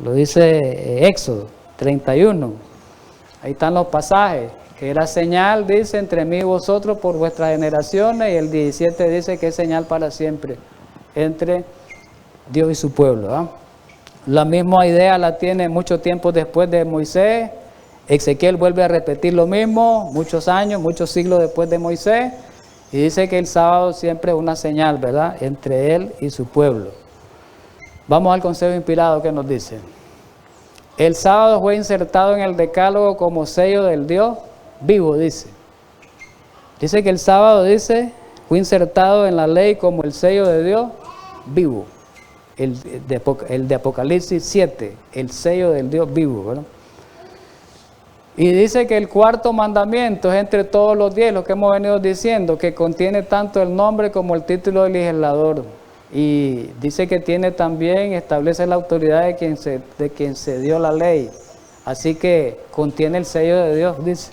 Speaker 1: lo dice Éxodo 31, ahí están los pasajes, que era señal, dice, entre mí y vosotros por vuestras generaciones, y el 17 dice que es señal para siempre, entre Dios y su pueblo, ¿verdad? La misma idea la tiene mucho tiempo después de Moisés. Ezequiel vuelve a repetir lo mismo, muchos años, muchos siglos después de Moisés, y dice que el sábado siempre es una señal, ¿verdad?, entre él y su pueblo. Vamos al consejo inspirado que nos dice. El sábado fue insertado en el decálogo como sello del Dios vivo, dice. Dice que el sábado, dice, fue insertado en la ley como el sello de Dios vivo. El de Apocalipsis 7, el sello del Dios vivo, ¿verdad? Y dice que el cuarto mandamiento es entre todos los 10, lo que hemos venido diciendo, que contiene tanto el nombre como el título del legislador. Y dice que tiene también, establece la autoridad de quien se dio la ley. Así que contiene el sello de Dios, dice.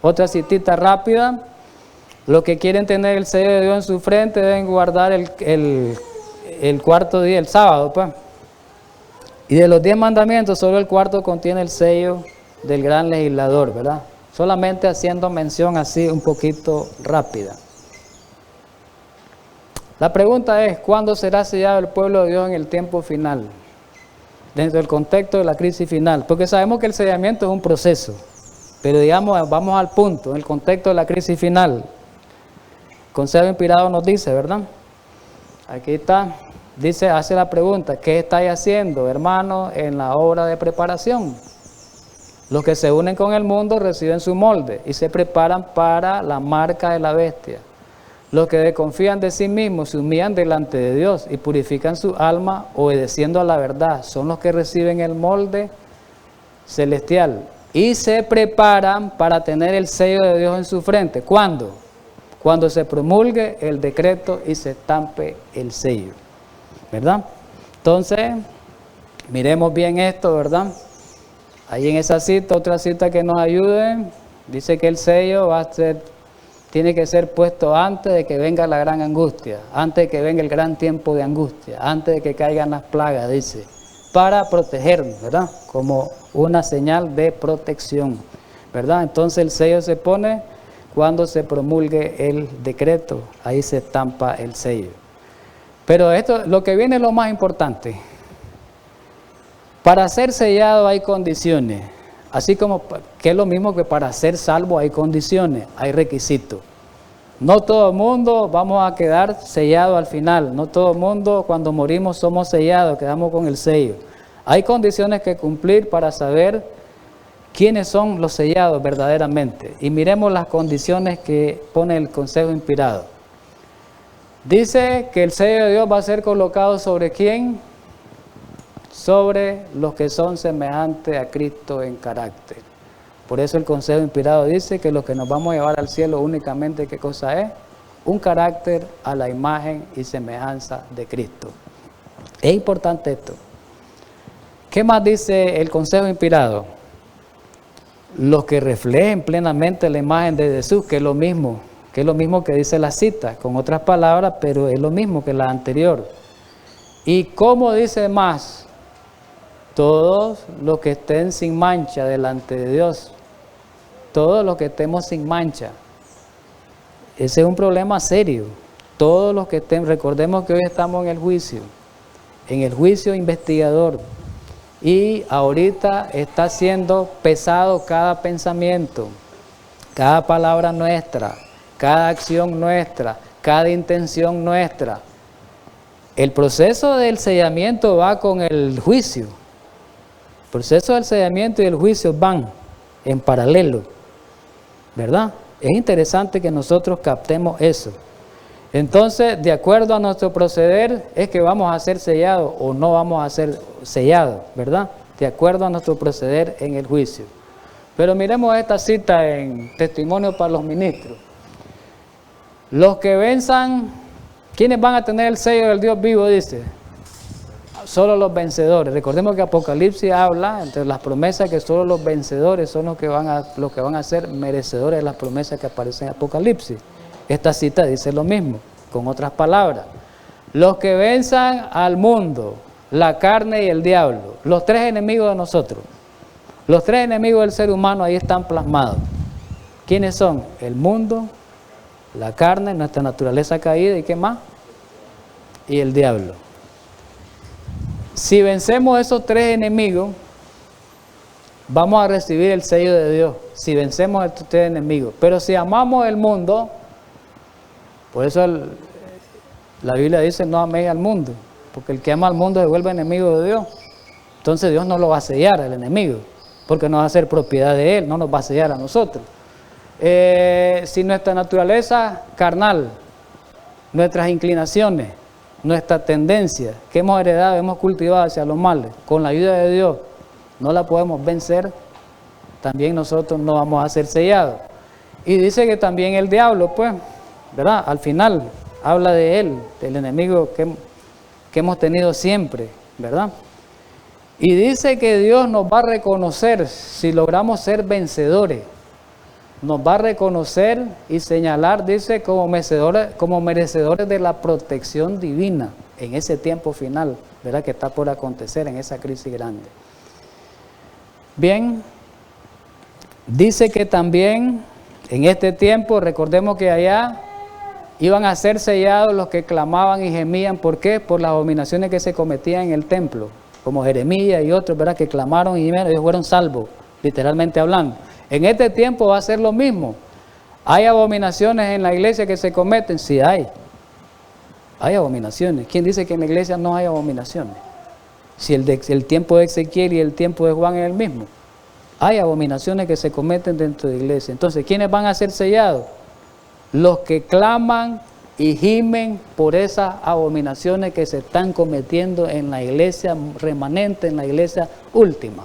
Speaker 1: Otra citita rápida. Los que quieren tener el sello de Dios en su frente deben guardar el cuarto día, el sábado, pues. Y de los 10 mandamientos, solo el cuarto contiene el sello del gran legislador, ¿verdad? Solamente haciendo mención así un poquito rápida. La pregunta es, ¿cuándo será sellado el pueblo de Dios en el tiempo final? Dentro del contexto de la crisis final. Porque sabemos que el sellamiento es un proceso. Pero digamos, vamos al punto, en el contexto de la crisis final. El consejo inspirado nos dice, ¿verdad? Aquí está. Dice, hace la pregunta, ¿qué estáis haciendo, hermano, en la obra de preparación? Los que se unen con el mundo reciben su molde y se preparan para la marca de la bestia. Los que desconfían de sí mismos se humillan delante de Dios y purifican su alma obedeciendo a la verdad. Son los que reciben el molde celestial y se preparan para tener el sello de Dios en su frente. ¿Cuándo? Cuando se promulgue el decreto y se estampe el sello, ¿verdad? Entonces, miremos bien esto, ¿verdad? Ahí en esa cita, otra cita que nos ayude, dice que el sello tiene que ser puesto antes de que venga la gran angustia, antes de que venga el gran tiempo de angustia, antes de que caigan las plagas, dice, para protegernos, ¿verdad? Como una señal de protección, ¿verdad? Entonces el sello se pone cuando se promulgue el decreto, ahí se estampa el sello. Pero esto, lo que viene es lo más importante. Para ser sellado hay condiciones, así como que es lo mismo que para ser salvo hay condiciones, hay requisitos. No todo el mundo vamos a quedar sellado al final, no todo el mundo cuando morimos somos sellados, quedamos con el sello. Hay condiciones que cumplir para saber quiénes son los sellados verdaderamente. Y miremos las condiciones que pone el Consejo Inspirado. Dice que el sello de Dios va a ser colocado ¿sobre quién? Sobre los que son semejantes a Cristo en carácter. Por eso el Consejo Inspirado dice que lo que nos vamos a llevar al cielo únicamente, ¿qué cosa es? Un carácter a la imagen y semejanza de Cristo. Es importante esto. ¿Qué más dice el Consejo Inspirado? Los que reflejen plenamente la imagen de Jesús, que es lo mismo que dice la cita, con otras palabras, pero es lo mismo que la anterior. ¿Y cómo dice más? Todos los que estén sin mancha delante de Dios, todos los que estemos sin mancha. Ese es un problema serio. Todos los que estén, recordemos que hoy estamos en el juicio investigador. Y ahorita está siendo pesado cada pensamiento, cada palabra nuestra, cada acción nuestra, cada intención nuestra. El proceso del sellamiento va con el juicio. El proceso del sellamiento y el juicio van en paralelo, ¿verdad? Es interesante que nosotros captemos eso. Entonces, de acuerdo a nuestro proceder, es que vamos a ser sellados o no vamos a ser sellados, ¿verdad? De acuerdo a nuestro proceder en el juicio. Pero miremos esta cita en Testimonio para los Ministros. Los que venzan, ¿quiénes van a tener el sello del Dios vivo? Dice, solo los vencedores. Recordemos que Apocalipsis habla entre las promesas que solo los vencedores son los que van a ser merecedores de las promesas que aparecen en Apocalipsis. Esta cita dice lo mismo, con otras palabras. Los que venzan al mundo, la carne y el diablo, los tres enemigos de nosotros, los tres enemigos del ser humano ahí están plasmados. ¿Quiénes son? El mundo, la carne, nuestra naturaleza caída y ¿qué más? Y el diablo. Si vencemos esos tres enemigos, vamos a recibir el sello de Dios. Si vencemos a estos tres enemigos. Pero si amamos el mundo, por eso la Biblia dice no améis al mundo, porque el que ama al mundo se vuelve enemigo de Dios. Entonces Dios no lo va a sellar al enemigo, porque no va a ser propiedad de él, no nos va a sellar a nosotros. Si nuestra naturaleza carnal, nuestras inclinaciones, nuestra tendencia que hemos heredado, hemos cultivado hacia los males, con la ayuda de Dios, no la podemos vencer, también nosotros no vamos a ser sellados. Y dice que también el diablo, pues, ¿verdad? Al final habla de él, del enemigo que hemos tenido siempre, ¿verdad? Y dice que Dios nos va a reconocer si logramos ser vencedores. Nos va a reconocer y señalar, dice, como merecedores de la protección divina en ese tiempo final, ¿verdad? Que está por acontecer en esa crisis grande. Bien, dice que también en este tiempo, recordemos que allá iban a ser sellados los que clamaban y gemían. ¿Por qué? Por las abominaciones que se cometían en el templo, como Jeremías y otros, ¿verdad? Que clamaron y gemían, ellos fueron salvos, literalmente hablando. En este tiempo va a ser lo mismo. ¿Hay abominaciones en la iglesia que se cometen? Sí hay. Hay abominaciones. ¿Quién dice que en la iglesia no hay abominaciones? Si el tiempo de Ezequiel y el tiempo de Juan es el mismo. Hay abominaciones que se cometen dentro de la iglesia. Entonces, ¿quiénes van a ser sellados? Los que claman y gimen por esas abominaciones que se están cometiendo en la iglesia remanente, en la iglesia última.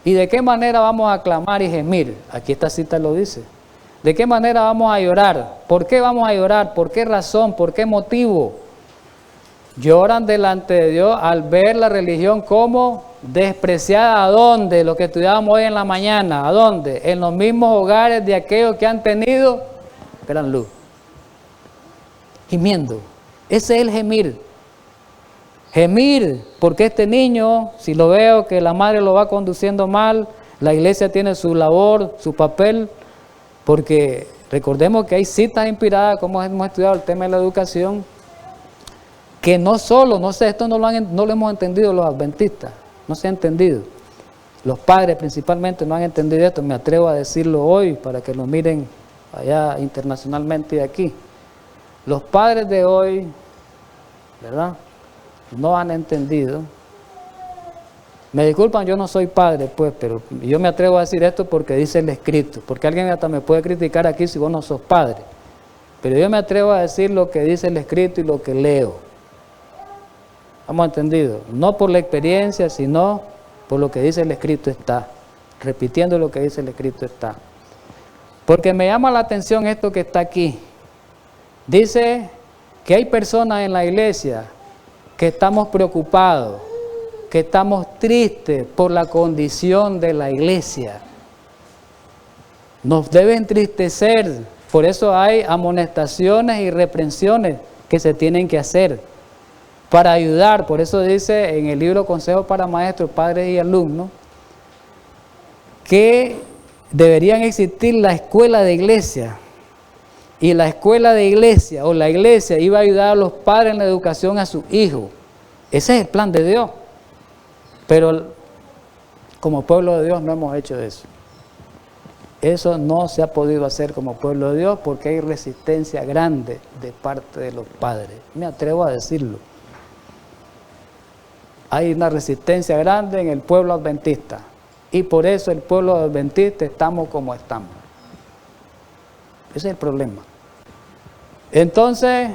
Speaker 1: ¿Y de qué manera vamos a clamar y gemir? Aquí esta cita lo dice. ¿De qué manera vamos a llorar? ¿Por qué vamos a llorar? ¿Por qué razón? ¿Por qué motivo? Lloran delante de Dios al ver la religión como despreciada. ¿A dónde? Lo que estudiábamos hoy en la mañana. ¿A dónde? En los mismos hogares de aquellos que han tenido gran luz. Gimiendo. Ese es el gemir. Gemir, porque este niño, si lo veo que la madre lo va conduciendo mal, la iglesia tiene su labor, su papel, porque recordemos que hay citas inspiradas, como hemos estudiado el tema de la educación, que no solo, no sé, esto no lo hemos entendido los adventistas, no se ha entendido. Los padres principalmente no han entendido esto, me atrevo a decirlo hoy para que lo miren allá internacionalmente y aquí. Los padres de hoy, ¿verdad?, no han entendido. Me disculpan, yo no soy padre, pues, pero yo me atrevo a decir esto porque dice el escrito, porque alguien hasta me puede criticar aquí si vos no sos padre, pero yo me atrevo a decir lo que dice el escrito y lo que leo. ¿Hemos entendido? No por la experiencia, sino por lo que dice el escrito está, repitiendo lo que dice el escrito está. Porque me llama la atención esto que está aquí. Dice que hay personas en la iglesia que estamos preocupados, que estamos tristes por la condición de la iglesia. Nos debe entristecer, por eso hay amonestaciones y reprensiones que se tienen que hacer para ayudar. Por eso dice en el libro Consejos para Maestros, Padres y Alumnos, que deberían existir la escuela de iglesia. Y la escuela de iglesia o la iglesia iba a ayudar a los padres en la educación a sus hijos. Ese es el plan de Dios. Pero como pueblo de Dios no hemos hecho eso. Eso no se ha podido hacer como pueblo de Dios porque hay resistencia grande de parte de los padres. Me atrevo a decirlo. Hay una resistencia grande en el pueblo adventista. Y por eso el pueblo adventista estamos como estamos. Ese es el problema. Entonces,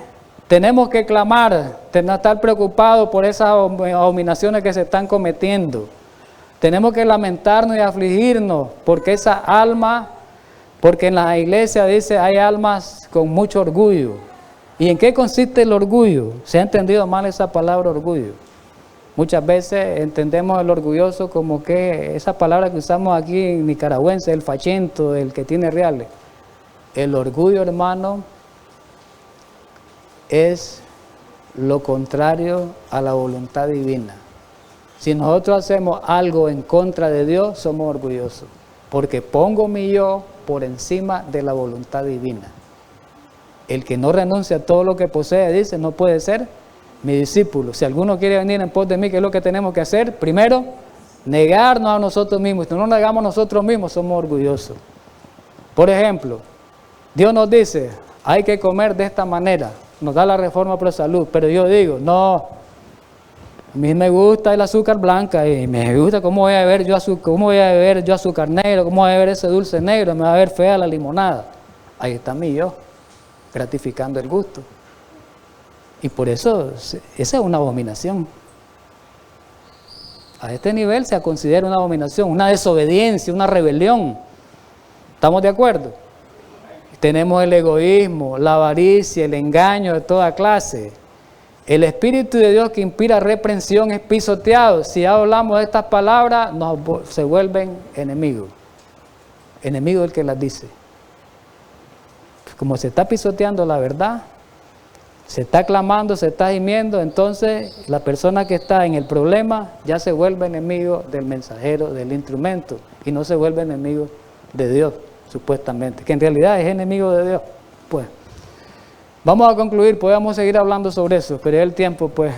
Speaker 1: tenemos que clamar, estar preocupados por esas abominaciones que se están cometiendo. Tenemos que lamentarnos y afligirnos porque esa alma, porque en la iglesia dice hay almas con mucho orgullo. ¿Y en qué consiste el orgullo? Se ha entendido mal esa palabra orgullo. Muchas veces entendemos el orgulloso como que esa palabra que usamos aquí en nicaragüense, el fachento, el que tiene reales. El orgullo, hermano, es lo contrario a la voluntad divina. Si nosotros hacemos algo en contra de Dios, somos orgullosos, porque pongo mi yo por encima de la voluntad divina. El que no renuncia a todo lo que posee, dice, no puede ser mi discípulo. Si alguno quiere venir en pos de mí, ¿qué es lo que tenemos que hacer? Primero, negarnos a nosotros mismos. Si no nos negamos a nosotros mismos, somos orgullosos. Por ejemplo, Dios nos dice, hay que comer de esta manera, nos da la reforma pro salud, pero yo digo, no, a mí me gusta el azúcar blanca y me gusta cómo voy a beber yo azúcar negro, cómo voy a beber ese dulce negro, me va a ver fea la limonada. Ahí está mi yo, gratificando el gusto. Y por eso, esa es una abominación. A este nivel se considera una abominación, una desobediencia, una rebelión. ¿Estamos de acuerdo? Tenemos el egoísmo, la avaricia, el engaño de toda clase. El Espíritu de Dios que inspira reprensión es pisoteado. Si hablamos de estas palabras, se vuelven enemigos. Enemigo el que las dice. Como se está pisoteando la verdad, se está clamando, se está gimiendo, entonces la persona que está en el problema ya se vuelve enemigo del mensajero, del instrumento, y no se vuelve enemigo de Dios. Supuestamente, que en realidad es enemigo de Dios. Pues, vamos a concluir, podemos seguir hablando sobre eso, pero el tiempo, pues,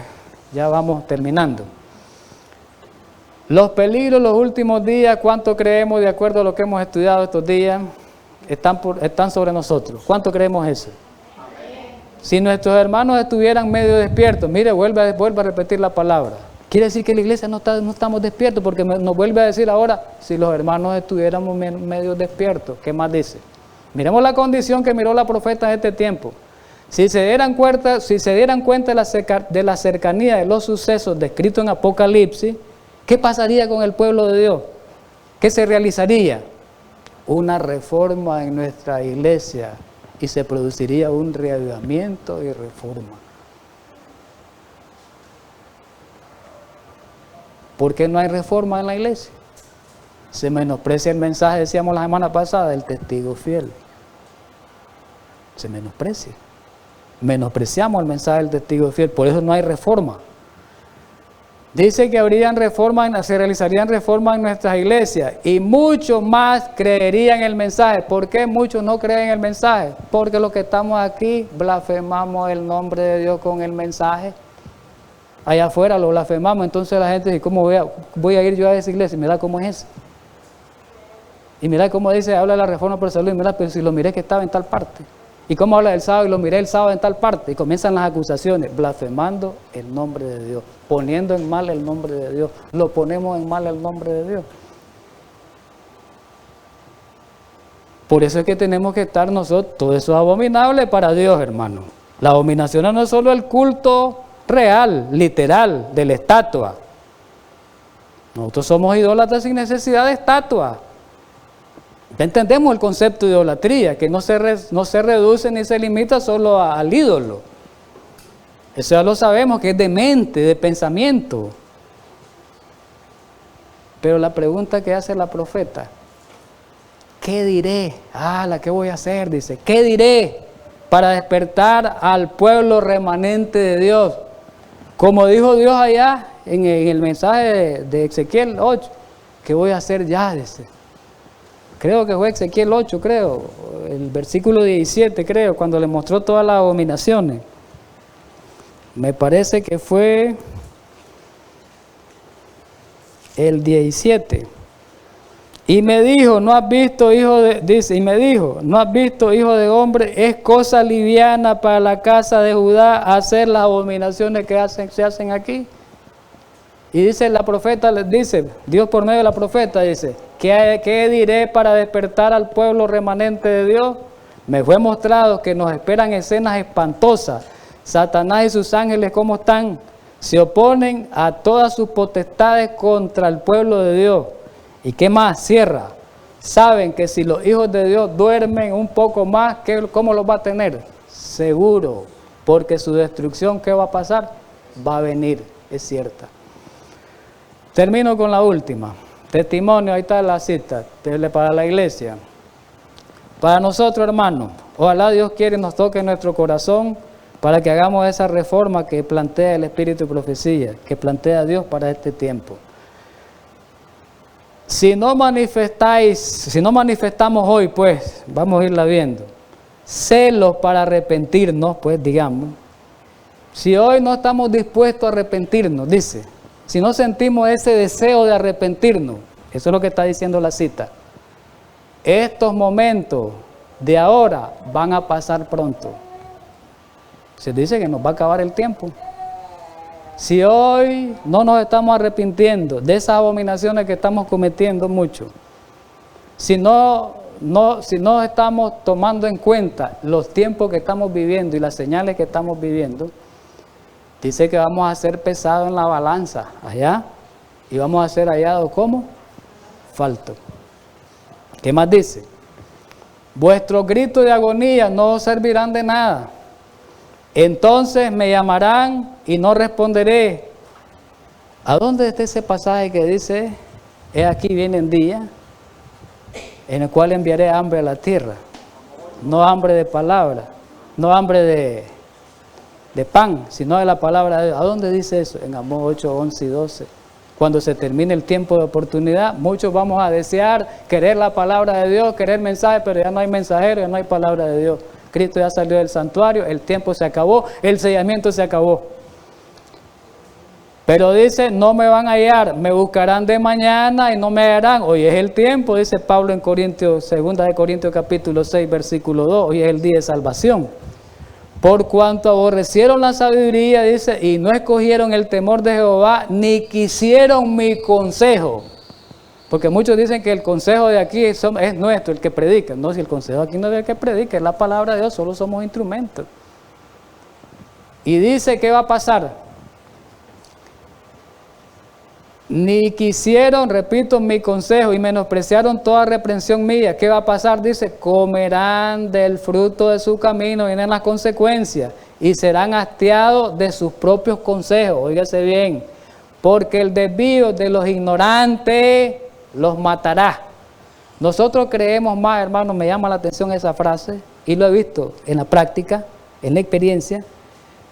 Speaker 1: ya vamos terminando. Los peligros, los últimos días, ¿cuánto creemos de acuerdo a lo que hemos estudiado estos días? Están sobre nosotros. ¿Cuánto creemos eso? Si nuestros hermanos estuvieran medio despiertos, mire, vuelve a repetir la palabra. Quiere decir que la iglesia no estamos despiertos, porque nos vuelve a decir ahora, si los hermanos estuviéramos medio despiertos, ¿qué más dice? Miremos la condición que miró la profeta en este tiempo. Si se dieran cuenta de la cercanía de los sucesos descritos en Apocalipsis, ¿qué pasaría con el pueblo de Dios? ¿Qué se realizaría? Una reforma en nuestra iglesia y se produciría un reavivamiento y reforma. ¿Por qué no hay reforma en la iglesia? Se menosprecia el mensaje, decíamos la semana pasada, del testigo fiel. Se menosprecia. Menospreciamos el mensaje del testigo fiel, por eso no hay reforma. Dice que se realizarían reformas en nuestras iglesias y muchos más creerían el mensaje. ¿Por qué muchos no creen el mensaje? Porque los que estamos aquí blasfemamos el nombre de Dios con el mensaje. Allá afuera lo blasfemamos, entonces la gente dice, ¿cómo voy a ir yo a esa iglesia? Y mira cómo es eso. Y mira cómo dice, habla de la reforma por salud, y mira, pero si lo miré que estaba en tal parte. ¿Y cómo habla del sábado? Y lo miré el sábado en tal parte. Y comienzan las acusaciones, blasfemando el nombre de Dios, poniendo en mal el nombre de Dios. Lo ponemos en mal el nombre de Dios. Por eso es que tenemos que estar nosotros, todo eso es abominable para Dios, hermano. La abominación no es solo el culto real, literal, de la estatua. Nosotros somos idólatras sin necesidad de estatua. Ya entendemos el concepto de idolatría, que no se reduce ni se limita solo al ídolo. Eso ya lo sabemos, que es de mente, de pensamiento. Pero la pregunta que hace la profeta, ¿qué diré? ¿Qué voy a hacer? Dice, ¿qué diré para despertar al pueblo remanente de Dios? Como dijo Dios allá en el mensaje de Ezequiel 8, ¿qué voy a hacer ya? Dice. Creo que fue Ezequiel 8, el versículo 17, cuando le mostró todas las abominaciones. Me parece que fue el 17. Y me dijo, ¿no has visto, hijo de hombre, es cosa liviana para la casa de Judá hacer las abominaciones que se hacen aquí? Y dice la profeta, Dios por medio de la profeta, dice, ¿qué diré para despertar al pueblo remanente de Dios? Me fue mostrado que nos esperan escenas espantosas. Satanás y sus ángeles, ¿cómo están? Se oponen a todas sus potestades contra el pueblo de Dios. ¿Y qué más? Cierra. Saben que si los hijos de Dios duermen un poco más, ¿cómo los va a tener? Seguro, porque su destrucción, ¿qué va a pasar? Va a venir, es cierta. Termino con la última. Testimonio, ahí está la cita para la iglesia. Para nosotros, hermanos, ojalá Dios quiere y nos toque en nuestro corazón para que hagamos esa reforma que plantea el Espíritu de Profecía, que plantea Dios para este tiempo. Si no manifestamos hoy, pues, vamos a irla viendo, celos para arrepentirnos, pues, digamos, si hoy no estamos dispuestos a arrepentirnos, dice, si no sentimos ese deseo de arrepentirnos, eso es lo que está diciendo la cita, estos momentos de ahora van a pasar pronto. Se dice que nos va a acabar el tiempo. Si hoy no nos estamos arrepintiendo de esas abominaciones que estamos cometiendo mucho, si no estamos tomando en cuenta los tiempos que estamos viviendo y las señales que estamos viviendo, dice que vamos a ser pesados en la balanza allá y vamos a ser hallados como falto. ¿Qué más dice? Vuestros gritos de agonía no os servirán de nada. Entonces me llamarán y no responderé. ¿A dónde está ese pasaje que dice, he aquí vienen días en el cual enviaré hambre a la tierra? No hambre de palabra, no hambre de pan, sino de la palabra de Dios. ¿A dónde dice eso? En Amós 8, 11 y 12. Cuando se termine el tiempo de oportunidad, muchos vamos a desear, querer la palabra de Dios, querer mensaje, pero ya no hay mensajero, ya no hay palabra de Dios. Cristo ya salió del santuario, el tiempo se acabó, el sellamiento se acabó. Pero dice, no me van a hallar, me buscarán de mañana y no me hallarán. Hoy es el tiempo, dice Pablo en Corintios, 2 de Corintios capítulo 6, versículo 2, hoy es el día de salvación. Por cuanto aborrecieron la sabiduría, dice, y no escogieron el temor de Jehová, ni quisieron mi consejo. Porque muchos dicen que el consejo de aquí es nuestro, el que predica. No, si el consejo aquí no es el que predica, es la palabra de Dios, solo somos instrumentos. Y dice, ¿qué va a pasar? Ni quisieron, repito, mi consejo y menospreciaron toda reprensión mía. ¿Qué va a pasar? Dice, comerán del fruto de su camino, vienen las consecuencias, y serán hastiados de sus propios consejos. Óigase bien, porque el desvío de los ignorantes los matará. Nosotros creemos más, hermanos, me llama la atención esa frase, y lo he visto en la práctica, en la experiencia,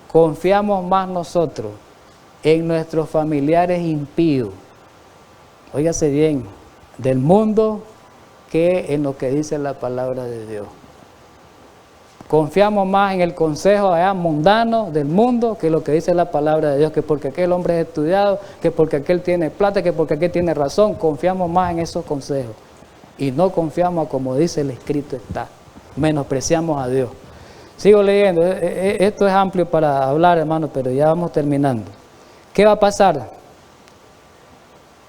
Speaker 1: confiamos más nosotros en nuestros familiares impíos, óigase bien, del mundo, que en lo que dice la palabra de Dios. Confiamos más en el consejo allá mundano del mundo que lo que dice la palabra de Dios, que porque aquel hombre es estudiado, que porque aquel tiene plata, que porque aquel tiene razón. Confiamos más en esos consejos y no confiamos a como dice el escrito está. Menospreciamos a Dios. Sigo leyendo, esto es amplio para hablar, hermano, pero ya vamos terminando. ¿Qué va a pasar?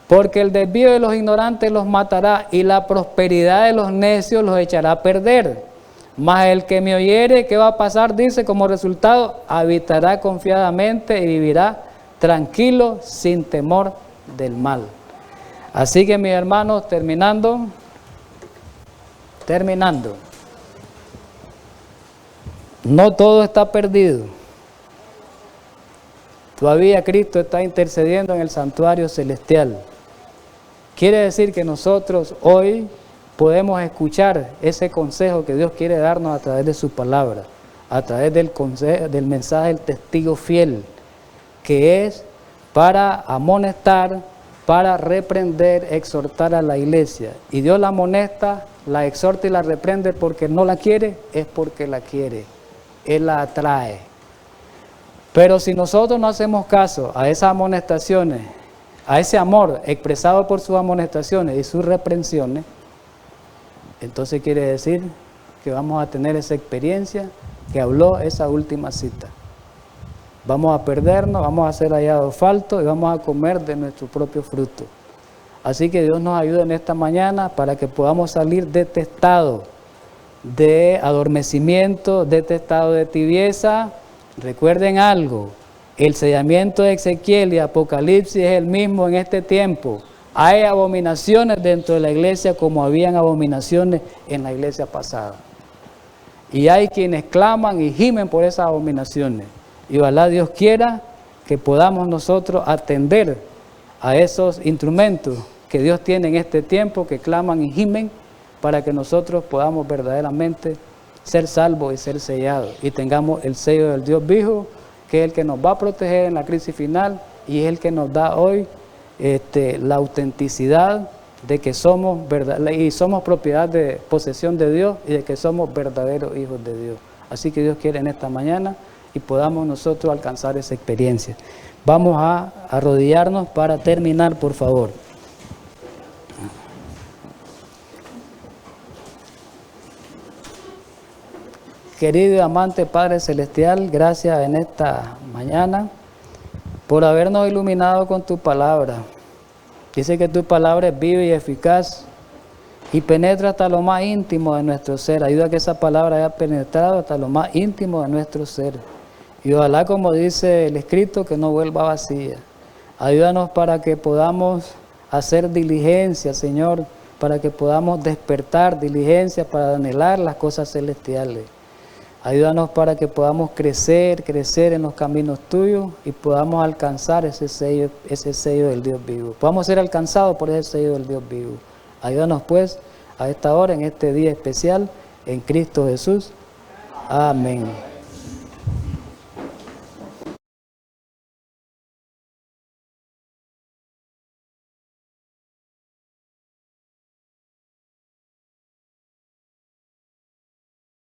Speaker 1: Porque el desvío de los ignorantes los matará y la prosperidad de los necios los echará a perder. Mas el que me oyere, ¿qué va a pasar? Dice, como resultado, habitará confiadamente y vivirá tranquilo sin temor del mal. Así que, mis hermanos, terminando, no todo está perdido. Todavía Cristo está intercediendo en el santuario celestial. Quiere decir que nosotros hoy podemos escuchar ese consejo que Dios quiere darnos a través de su palabra, a través del mensaje del testigo fiel, que es para amonestar, para reprender, exhortar a la iglesia. Y Dios la amonesta, la exhorta y la reprende porque no la quiere, es porque la quiere. Él la atrae. Pero si nosotros no hacemos caso a esas amonestaciones, a ese amor expresado por sus amonestaciones y sus reprensiones, entonces quiere decir que vamos a tener esa experiencia que habló esa última cita. Vamos a perdernos, vamos a ser hallados faltos y vamos a comer de nuestro propio fruto. Así que Dios nos ayude en esta mañana para que podamos salir de este estado de adormecimiento, de este estado de tibieza. Recuerden algo, el sellamiento de Ezequiel y Apocalipsis es el mismo en este tiempo. Hay abominaciones dentro de la iglesia como habían abominaciones en la iglesia pasada. Y hay quienes claman y gimen por esas abominaciones. Y ojalá Dios quiera que podamos nosotros atender a esos instrumentos que Dios tiene en este tiempo, que claman y gimen, para que nosotros podamos verdaderamente ser salvos y ser sellados. Y tengamos el sello del Dios vivo, que es el que nos va a proteger en la crisis final y es el que nos da hoy la autenticidad de que somos y somos propiedad de posesión de Dios y de que somos verdaderos hijos de Dios. Así que Dios quiere en esta mañana y podamos nosotros alcanzar esa experiencia. Vamos a arrodillarnos para terminar, por favor. Querido y amante Padre Celestial, gracias en esta mañana por habernos iluminado con tu palabra. Dice que tu palabra es viva y eficaz y penetra hasta lo más íntimo de nuestro ser. Ayuda a que esa palabra haya penetrado hasta lo más íntimo de nuestro ser. Y ojalá, como dice el escrito, que no vuelva vacía. Ayúdanos para que podamos hacer diligencia, Señor, para que podamos despertar diligencia para anhelar las cosas celestiales. Ayúdanos para que podamos crecer en los caminos tuyos y podamos alcanzar ese sello del Dios vivo. Podamos ser alcanzados por ese sello del Dios vivo. Ayúdanos pues a esta hora, en este día especial, en Cristo Jesús. Amén.